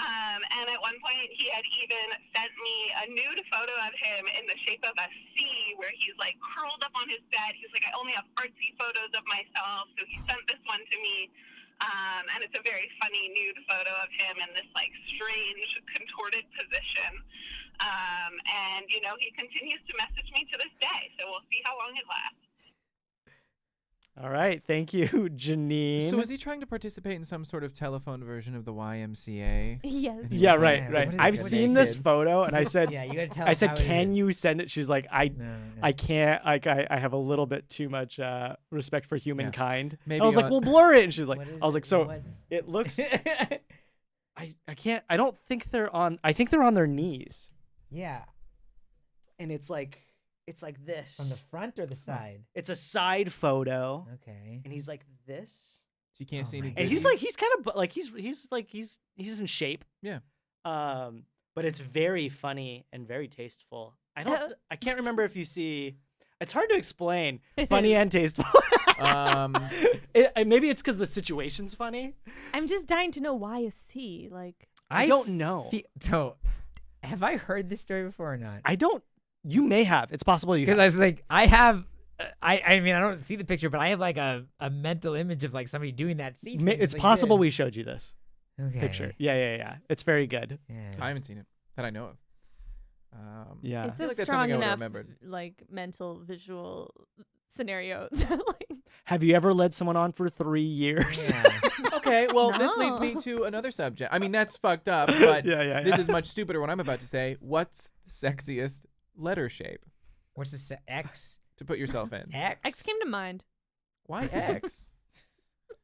And at one point he had even sent me a nude photo of him in the shape of a C where he's like curled up on his bed. He's like, I only have artsy photos of myself. So he sent this one to me. And it's a very funny nude photo of him in this like strange contorted position. And he continues to message me to this day, so we'll see how long it lasts. All right, thank you, Janine. So is he trying to participate in some sort of telephone version of the YMCA? Yes. And he's Yeah, like, right, Yeah, right. what is I've this? seen this photo, and I said, Yeah, you gotta tell I us said, how it can is. you send it? She's like, I No. can't. Like, I have a little bit too much respect for humankind. Maybe I was like, on- well, blur it. And she's like, What is I was it? like, so What? it looks. I can't. I don't think they're on. I think they're on their knees, Yeah. and it's like this. From the front or the side? It's a side photo, Okay. and he's like this, So you can't Oh see my any. and he's goodies? like he's kind of like he's in shape. Yeah. But it's very funny and very tasteful. I can't remember if you see. It's hard to explain. Funny and tasteful. Maybe it's because the situation's funny. I'm just dying to know why is he like. I don't know. So, have I heard this story before or not? I don't. You may have. It's possible you Because have. I was like, I have. I mean, I don't see the picture, but I have like a mental image of like somebody doing that scene. It's possible we showed you this okay. picture. Yeah. It's very good. Yeah. I haven't seen it that I know of. Yeah. It's feel a like that's strong something I would've enough remembered. like mental visual scenario that like Have you ever led someone on for 3 years? Yeah. Okay, well, this leads No. me to another subject. I mean, that's fucked up, but Yeah. this is much stupider what I'm about to say. What's the sexiest letter shape What's this? X? to put yourself in? X? X came to mind. Why X?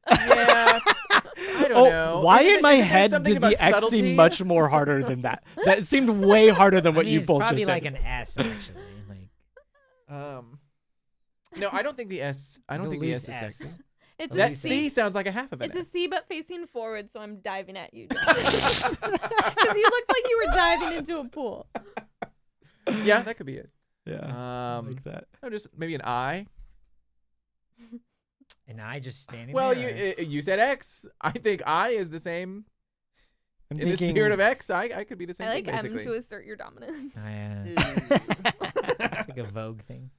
Yeah, I don't know. Why Isn't in my isn't there head something did the about X subtlety? seem much more harder than that? That seemed way harder than I what mean, you it's both probably just like did. an S actually. Like No, I don't think the S. I don't The think the loose S is S. sexy. It's That a C C. sounds like a half of an It's a S. C, but facing forward, so I'm diving at you, John. Because you looked like you were diving into a pool. Yeah, that could be it. Yeah. Like that. No, just maybe an I. and I just standing Well, there. you said X. I think I is the same. I'm In the spirit of X, I could be the same I like thing, M basically. to assert your dominance. It's like a Vogue thing.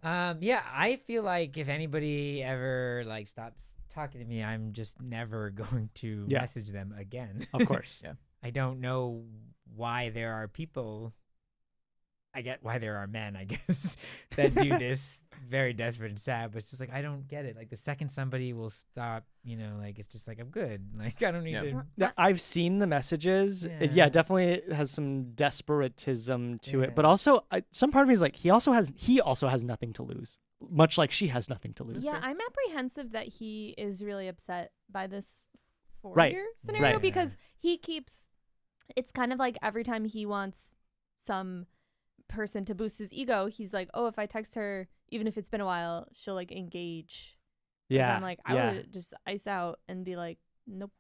Um, Yeah, I feel like if anybody ever like stops talking to me, I'm just never going to Yeah. message them again. Of course. Yeah. I don't know why there are people. I get why there are men, I guess, that do this. Very desperate and sad, but it's just like I don't get it. Like the second somebody will stop, like it's just like I'm good. Like I don't need Yeah. to. Yeah, I've seen the messages. Yeah. Yeah, definitely it has some desperatism to Yeah. it, but also some part of me is like he also has nothing to lose, much like she has nothing to lose. Yeah, I'm apprehensive that he is really upset by this Right, four-year scenario right. because he keeps. It's kind of like every time he wants some person to boost his ego, he's like, "Oh, if I text her, even if it's been a while, she'll like engage." Whereas Yeah, I'm like, I yeah. would just ice out and be like, "Nope."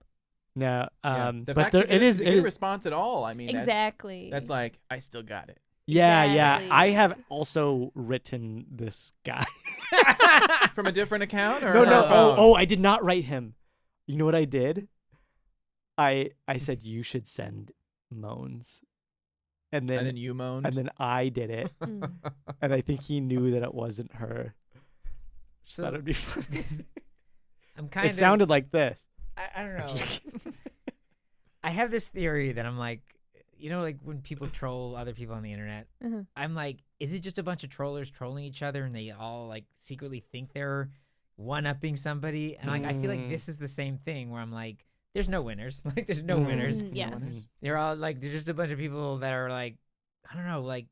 No, yeah. The but fact there, to get it is. to It get a is. response at all. I mean, Exactly. That's like I still got it. Yeah, yeah. Exactly. I have also written this guy. From a different account, or No, no. on a phone? Oh, I did not write him. You know what I did? I said you should send moans, and and then then you moaned. I did it, Mm. and I think he knew that it wasn't her. So So that would be funny. I'm kind It of. sounded like this. I don't know. Just kidding. I have this theory that I'm like, like when people troll other people on the internet, Mhm. I'm like, is it just a bunch of trollers trolling each other and they all like secretly think they're one-upping somebody? And like, I feel like Mm. this is the same thing where I'm like, there's no winners. Like, there's no Mm. winners. Yeah. Mm. They're all like, they're just a bunch of people that are like, I don't know, like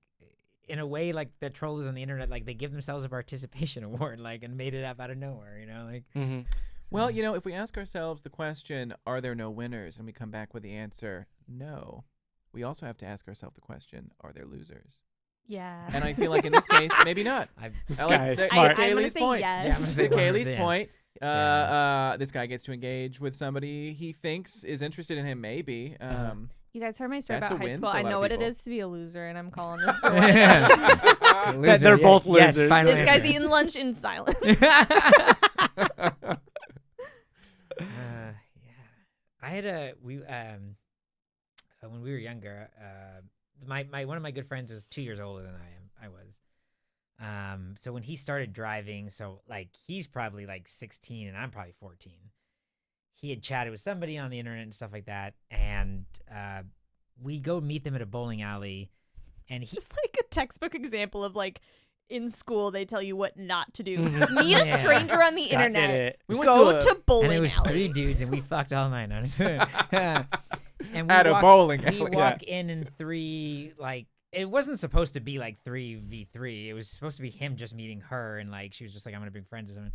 in a way, like the trollers on the internet, like they give themselves a participation award, like, and made it up out of nowhere, like. Mhm. Well, if we ask ourselves the question, are there no winners? And we come back with the answer, no. We also have to ask ourselves the question, are there losers? Yeah. And I feel like in this case, maybe not. This I guy like is to smart. I'm gonna Kaylee's say point. yes. Yeah, I'm gonna say To 100% Kaylee's yes. point, Yeah. this guy gets to engage with somebody he thinks is interested in him, maybe. You guys heard my story That's about a high win school. for a I lot know of what it people. is to be a loser, and I'm calling this for Yeah. what it is. They're both Yes, losers. final This guy's answer. eating lunch in silence. Yeah, I had when we were younger, my one of my good friends was 2 years older than I was. So when he started driving, so like he's probably like 16 and I'm probably 14. He had chatted with somebody on the internet and stuff like that, and we go meet them at a bowling alley, and he. It's like a textbook example of like in school they tell you what not to do. Mhm. Meet a Yeah. stranger on the Scott did internet. it. We went Go to to bowling And it was alley. 3 dudes, and we fucked all night. No, I'm just kidding. And we At a walk- bowling We alley. walk in 3, like, it wasn't supposed to be like 3v3. It was supposed to be him just meeting her, and like she was just like, I'm gonna bring friends or something.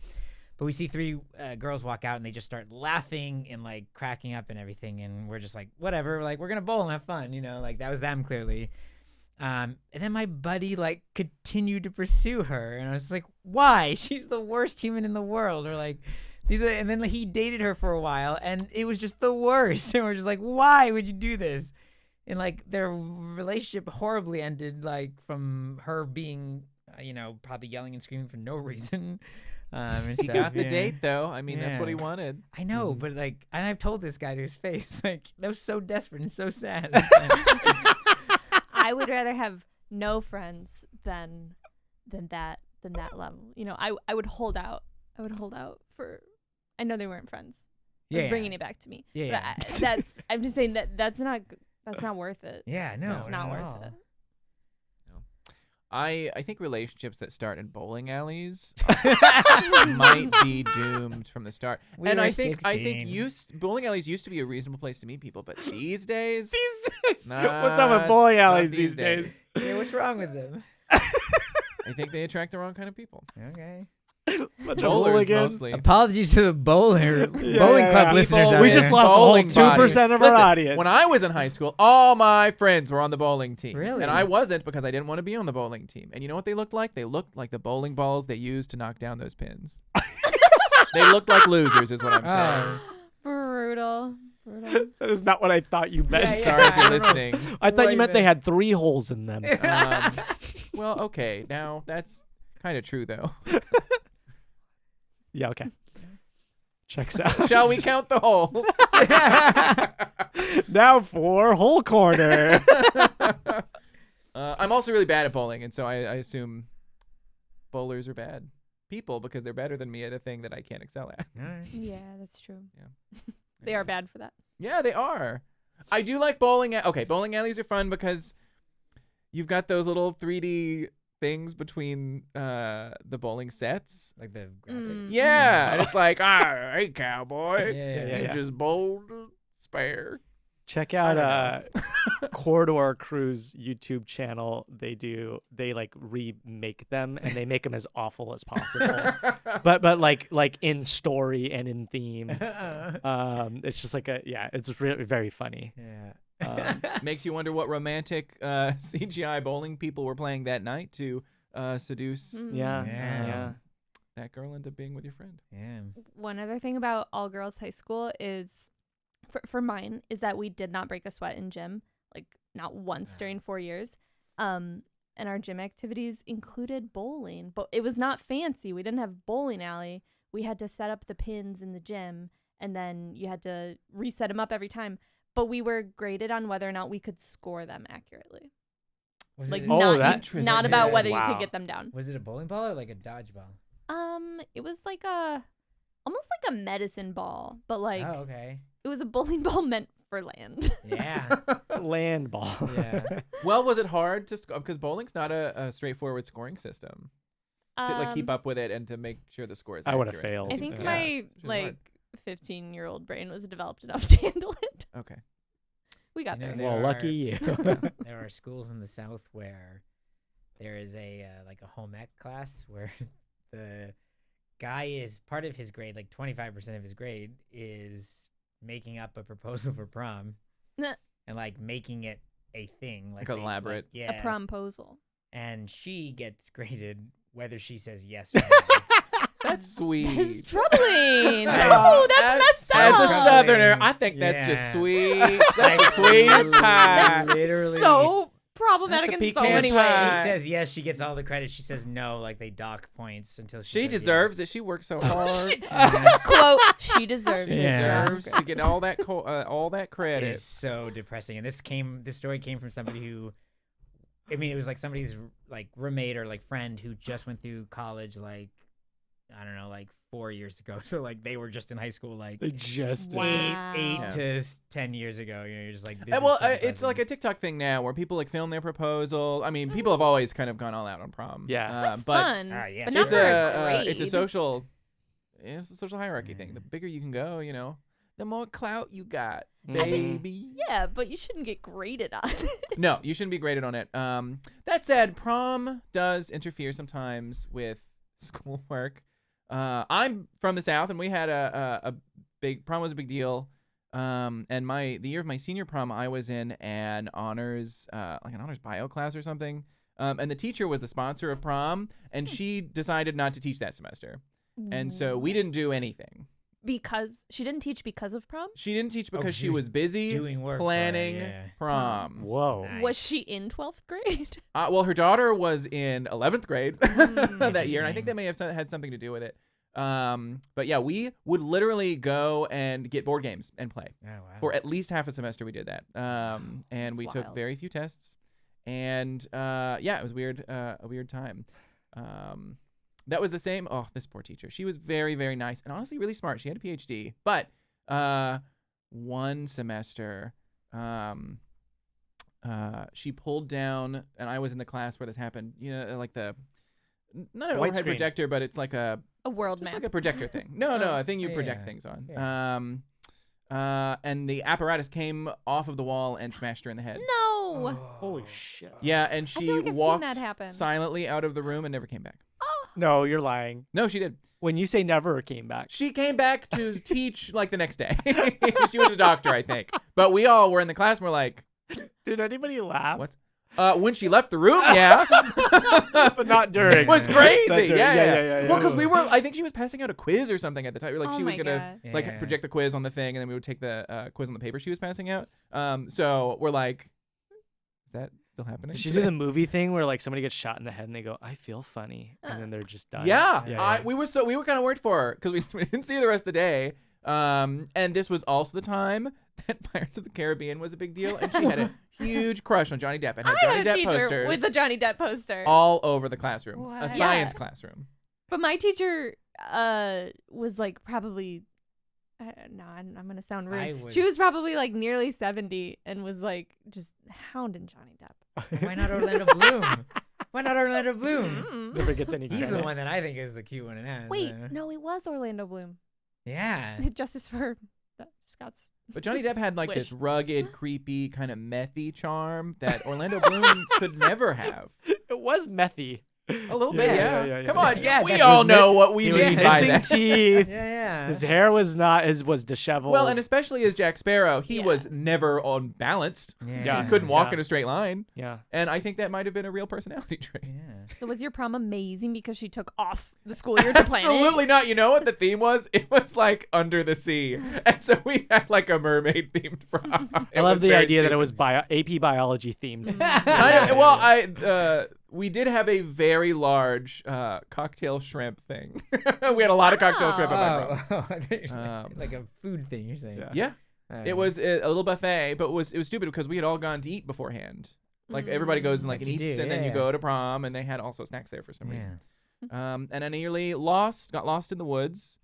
But we see 3 girls walk out, and they just start laughing and like cracking up and everything, and we're just like, whatever, like we're gonna bowl and have fun, you know, like that was them clearly. And then my buddy like continued to pursue her, and I was like, why? She's the worst human in the world, or like. And then like, he dated her for a while, and it was just the worst. And we're just like, why would you do this? And like their relationship horribly ended, like from her being, probably yelling and screaming for no reason. And He stuff, got the yeah. date though. I mean, that's what he Yeah. wanted. I know, Mhm. but like, and I've told this guy to his face, like that was so desperate and so sad. I would rather have no friends than that level. You know, I would hold out. I would hold out for. I know they weren't friends. Yeah, It's bringing it back to me. Yeah, But I'm just saying that's not worth it. yeah, no, It's not at worth all. it. I think relationships that start in bowling alleys might be doomed from the start. We and were I think 16. bowling alleys used to be a reasonable place to meet people, but these days, What's up with Nah, bowling not alleys these days? Yeah, what's wrong with them? I think they attract the wrong kind of people. Okay. Bunch of Bowlers hooligans. mostly. Apologies to the bowling Yeah, club yeah. listeners. People out We there. just lost a whole Bowling 2% of our Listen, audience. When I was in high school, all my friends were on the bowling team. Really? And I wasn't because I didn't want to be on the bowling team. And you know what they looked like? They looked like the bowling balls they used to knock down those pins. They looked like losers is what I'm saying. Oh. Brutal. That is not what I thought you meant. Yeah, yeah. Sorry if you're I don't know. listening. I thought you Right meant they there. had 3 holes in them. Well, okay. Now, that's kind of true, though. Yeah, okay. Checks out. Shall we count the holes? Now for hole corner. I'm also really bad at bowling, and so I assume bowlers are bad people because they're better than me at a thing that I can't excel at. All right. Yeah, that's true. Yeah. They are bad for that. Yeah, they are. I do like bowling. Okay, bowling alleys are fun because you've got those little 3D things between the bowling sets. Like the graphics. Yeah, and it's like, all right, cowboy, Yeah, you yeah. just bowled spare. Check I out don't Corridor Crew's YouTube channel. They like remake them and they make them as awful as possible. but like in story and in theme. It's just like it's really very funny. Yeah. Makes you wonder what romantic CGI bowling people were playing that night to seduce Yeah. Yeah. that girl into being with your friend. Yeah. One other thing about all girls high school is, for mine, is that we did not break a sweat in gym, like not once during 4 years. And our gym activities included bowling, but it was not fancy. We didn't have bowling alley. We had to set up the pins in the gym, and then you had to reset them up every time. But we were graded on whether or not we could score them accurately. Was Like it, Oh, not that- not about whether you Wow. could get them down. was it a bowling ball or like a dodgeball? It was like almost like a medicine ball, but like Oh, okay. it was a bowling ball meant for land. Yeah. Land ball. Yeah. Well, was it hard to score? Because bowling's not a straightforward scoring system to like keep up with it and to make sure the score is I would've accurate. failed. I It think seems my it's really hard. 15-year-old brain was developed enough to handle it. Okay. We got You know, there. Well, lucky you. There are schools in the South where there is a like a home ec class where the guy is part of his grade, like 25% of his grade is making up a proposal for prom Nah. and like making it a thing, Like they- elaborate. yeah. A promposal. And she gets graded whether she says yes or no. That's sweet. That is troubling. As- No, that's messed As up. a Troubling. southerner, I think that's Yeah. just sweet. That's Like, the sweetest that's- pie. That's Literally. so problematic That's a in so pecan many pie. ways. She says yes, she gets all the credit. She says no, like they dock points until she She says deserves it. She worked so hard. yes. Quote, she deserves She this Yeah. job. deserves to get all that It credit. is so depressing. And this story came from somebody who I mean, it was like somebody's like roommate or like friend who just went through college, like, I don't know, like 4 years ago. So like they were just in high school, like They just Wow. eight Yeah. to 10 years ago. You know, you're just like, this And, well, is so it's like a depressing. TikTok thing now where people like film their proposal. I mean, people have always kind of gone all out on prom. Yeah. That's but fun. yeah, but sure. not for a grade. it's a social hierarchy thing. Yeah. The bigger you can go, you know, the more clout you got, I think- baby. Yeah, but you shouldn't get graded on it. No, you shouldn't be graded on it. That said, prom does interfere sometimes with schoolwork. I'm from the South, and we had a big prom was a big deal. And the year of my senior prom, I was in an honors bio class or something. And the teacher was the sponsor of prom, and she decided not to teach that semester, and so we didn't do anything. Because she didn't teach because of prom? She didn't teach because she she was was busy doing work for it, planning yeah. prom. Whoa. Nice. Was she in 12th grade? Well, her daughter was in 11th grade that year, and I think Interesting. they may have had something to do with it. But yeah, we would literally go and get board games and play. Oh, wow. For at least half a semester, we did that. And That's we took wild. very few tests. And yeah, it was weird, a weird time. That was the same. Oh, this poor teacher. She was very, very nice and honestly really smart. She had a PhD. But one semester, she pulled down, and I was in the class where this happened. You know, like not an White overhead screen. projector, but it's like a A world just map. like a projector thing. No, a thing you project Yeah. things on. Yeah. And the apparatus came off of the wall and smashed her in the head. No. Holy shit. Yeah, and I she feel like I've seen walked that happen. silently out of the room and never came back. No, you're lying. No, she did. When you say never came back. She came back to teach like the next day. She was a doctor, I think. But we all were in the class and we're like, Did anybody laugh? what? When she left the room, yeah. But not during. It was Not crazy. during. Yeah. Well, because I think she was passing out a quiz or something at the time. Like Oh she was my gonna God. like Yeah. project the quiz on the thing, and then we would take the quiz on the paper she was passing out. So we're like, is that still happening? Did she do the movie thing where like somebody gets shot in the head and they go, I feel funny, and then they're just dying? Yeah, Yeah. we were kind of worried for her because we didn't see her the rest of the day. And this was also the time that Pirates of the Caribbean was a big deal, and she had a huge crush on Johnny Depp and had I Johnny had a Depp teacher posters with a Johnny Depp poster. all over the classroom, a What? science Yeah. classroom. But my teacher was like probably no, I'm gonna sound rude. She was probably like nearly 70 and was like just hounding Johnny Depp. Why not Orlando Bloom? Why not Orlando Bloom? Mm. Never gets any He's credit. the one that I think is the cute one in that. Wait, no, it was Orlando Bloom. Yeah. Justice for Scott's. But Johnny Depp had like Wish. this rugged, creepy, kind of methy charm that Orlando Bloom could never have. It was methy. A little bit, Yes. yeah. Yeah. Come on, Yeah, we that all was know what we He was mean by missing that. teeth. Yeah. His hair was disheveled. Well, and especially as Jack Sparrow, he Yeah. was never on balanced. Yeah. He couldn't walk Yeah. in a straight line. Yeah. And I think that might have been a real personality trait. Yeah. So was your prom amazing because she took off the school year to plan it? Absolutely not. You know what the theme was? It was like under the sea. And so we had like a mermaid themed prom. I love the idea that it was AP biology themed. We did have a very large cocktail shrimp thing. We had a lot of cocktail shrimp at my prom. Like a food thing, you're saying. Yeah. It was a little buffet, but it was stupid because we had all gone to eat beforehand. Like everybody goes and like Like and you eats, do, and then you yeah. go to prom, and they had also snacks there for some reason. Yeah. And I nearly got lost in the woods,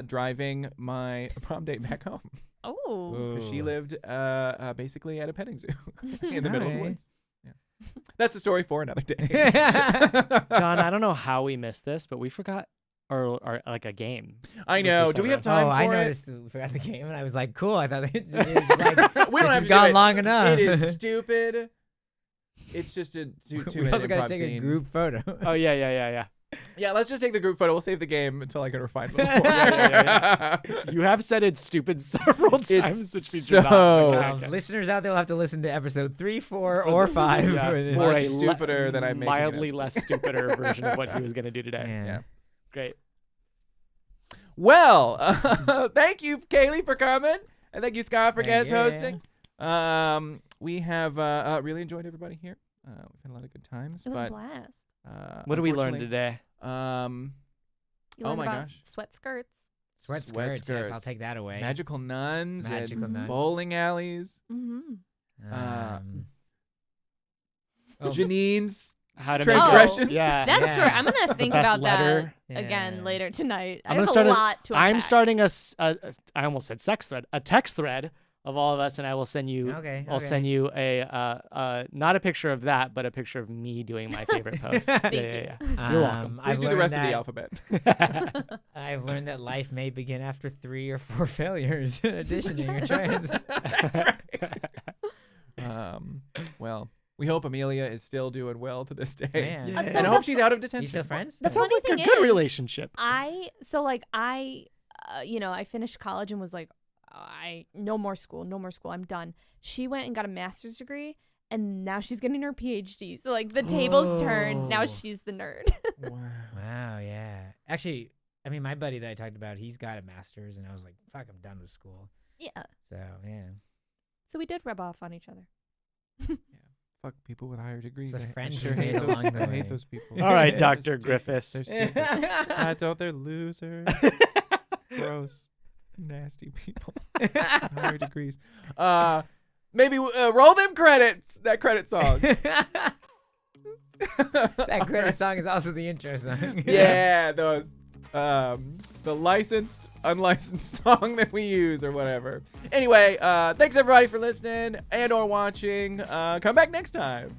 driving my prom date back home. Oh. 'Cause she Ooh. lived basically at a petting zoo in the middle of the Nice. woods. Yeah. That's a story for another day. John, I don't know how we missed this, but we forgot our like a game. I know. first Do we time have time Oh, for I it? noticed. We forgot the game, and I was like, "Cool." I thought it's like We don't have it's to gone do it. long enough. It is stupid. It's just a two we minute also gotta improv take scene. a group photo. Oh yeah. Yeah, let's just take the group photo. We'll save the game until I can refine it. Yeah. You have said it's stupid several times, which means you're not. so- Okay. Listeners out there will have to listen to episode 3, 4, or 5. Yeah, it's for for much a stupider than I'm making it mildly up. less stupider version of what he was going to do today. Yeah. Great. Well, thank you, Caile, for coming, and thank you, Scott, for guest Yeah. hosting. We have really enjoyed everybody here. We've had a lot of good times. It was a but, blast. What did we learn unfortunately, today? You Oh learned my about gosh. sweat skirts. Sweat Sweat skirts. Yes, I'll skirts. take that away. Magical nuns Magical and nuns. bowling alleys. Mm-hmm. Um, Janine's How to transgressions. Yeah. That's Yeah. right. I'm gonna think best about letter. that again Yeah. later tonight. I I'm have gonna start a lot to I'm unpack. starting I almost said sex thread, a text thread of all of us, and I will send you. Okay. I'll send you a not a picture of that, but a picture of me doing my favorite post. Thank Yeah. You're welcome. Please do the rest of the alphabet. I've learned that life may begin after 3 or 4 failures in auditioning or trans. That's right. Well, we hope Amelia is still doing well to this day. Yeah. Yeah. And I hope she's out of detention. You still friends? That The sounds funny like a thing good is, relationship. I finished college and was like, no more school, I'm done. She went and got a master's degree, and now she's getting her PhD. So like the tables turned. Now Whoa. she's the nerd. Wow. Wow, yeah. Actually, I mean, my buddy that I talked about, he's got a master's, and I was like, fuck, I'm done with school. Yeah. So, yeah. So we did rub off on each other. Fuck people with higher degrees. It's a I friend sure you hate made those. along the I way. hate those people. All right, They're Dr. stupid. Griffiths. They're stupid. I don't. They're losers. Gross. Nasty people. Higher degrees. Maybe roll them credits. That credit song. That credit song is also the intro song. Yeah, those. The licensed, unlicensed song that we use or whatever. Anyway, thanks everybody for listening and or watching. Come back next time.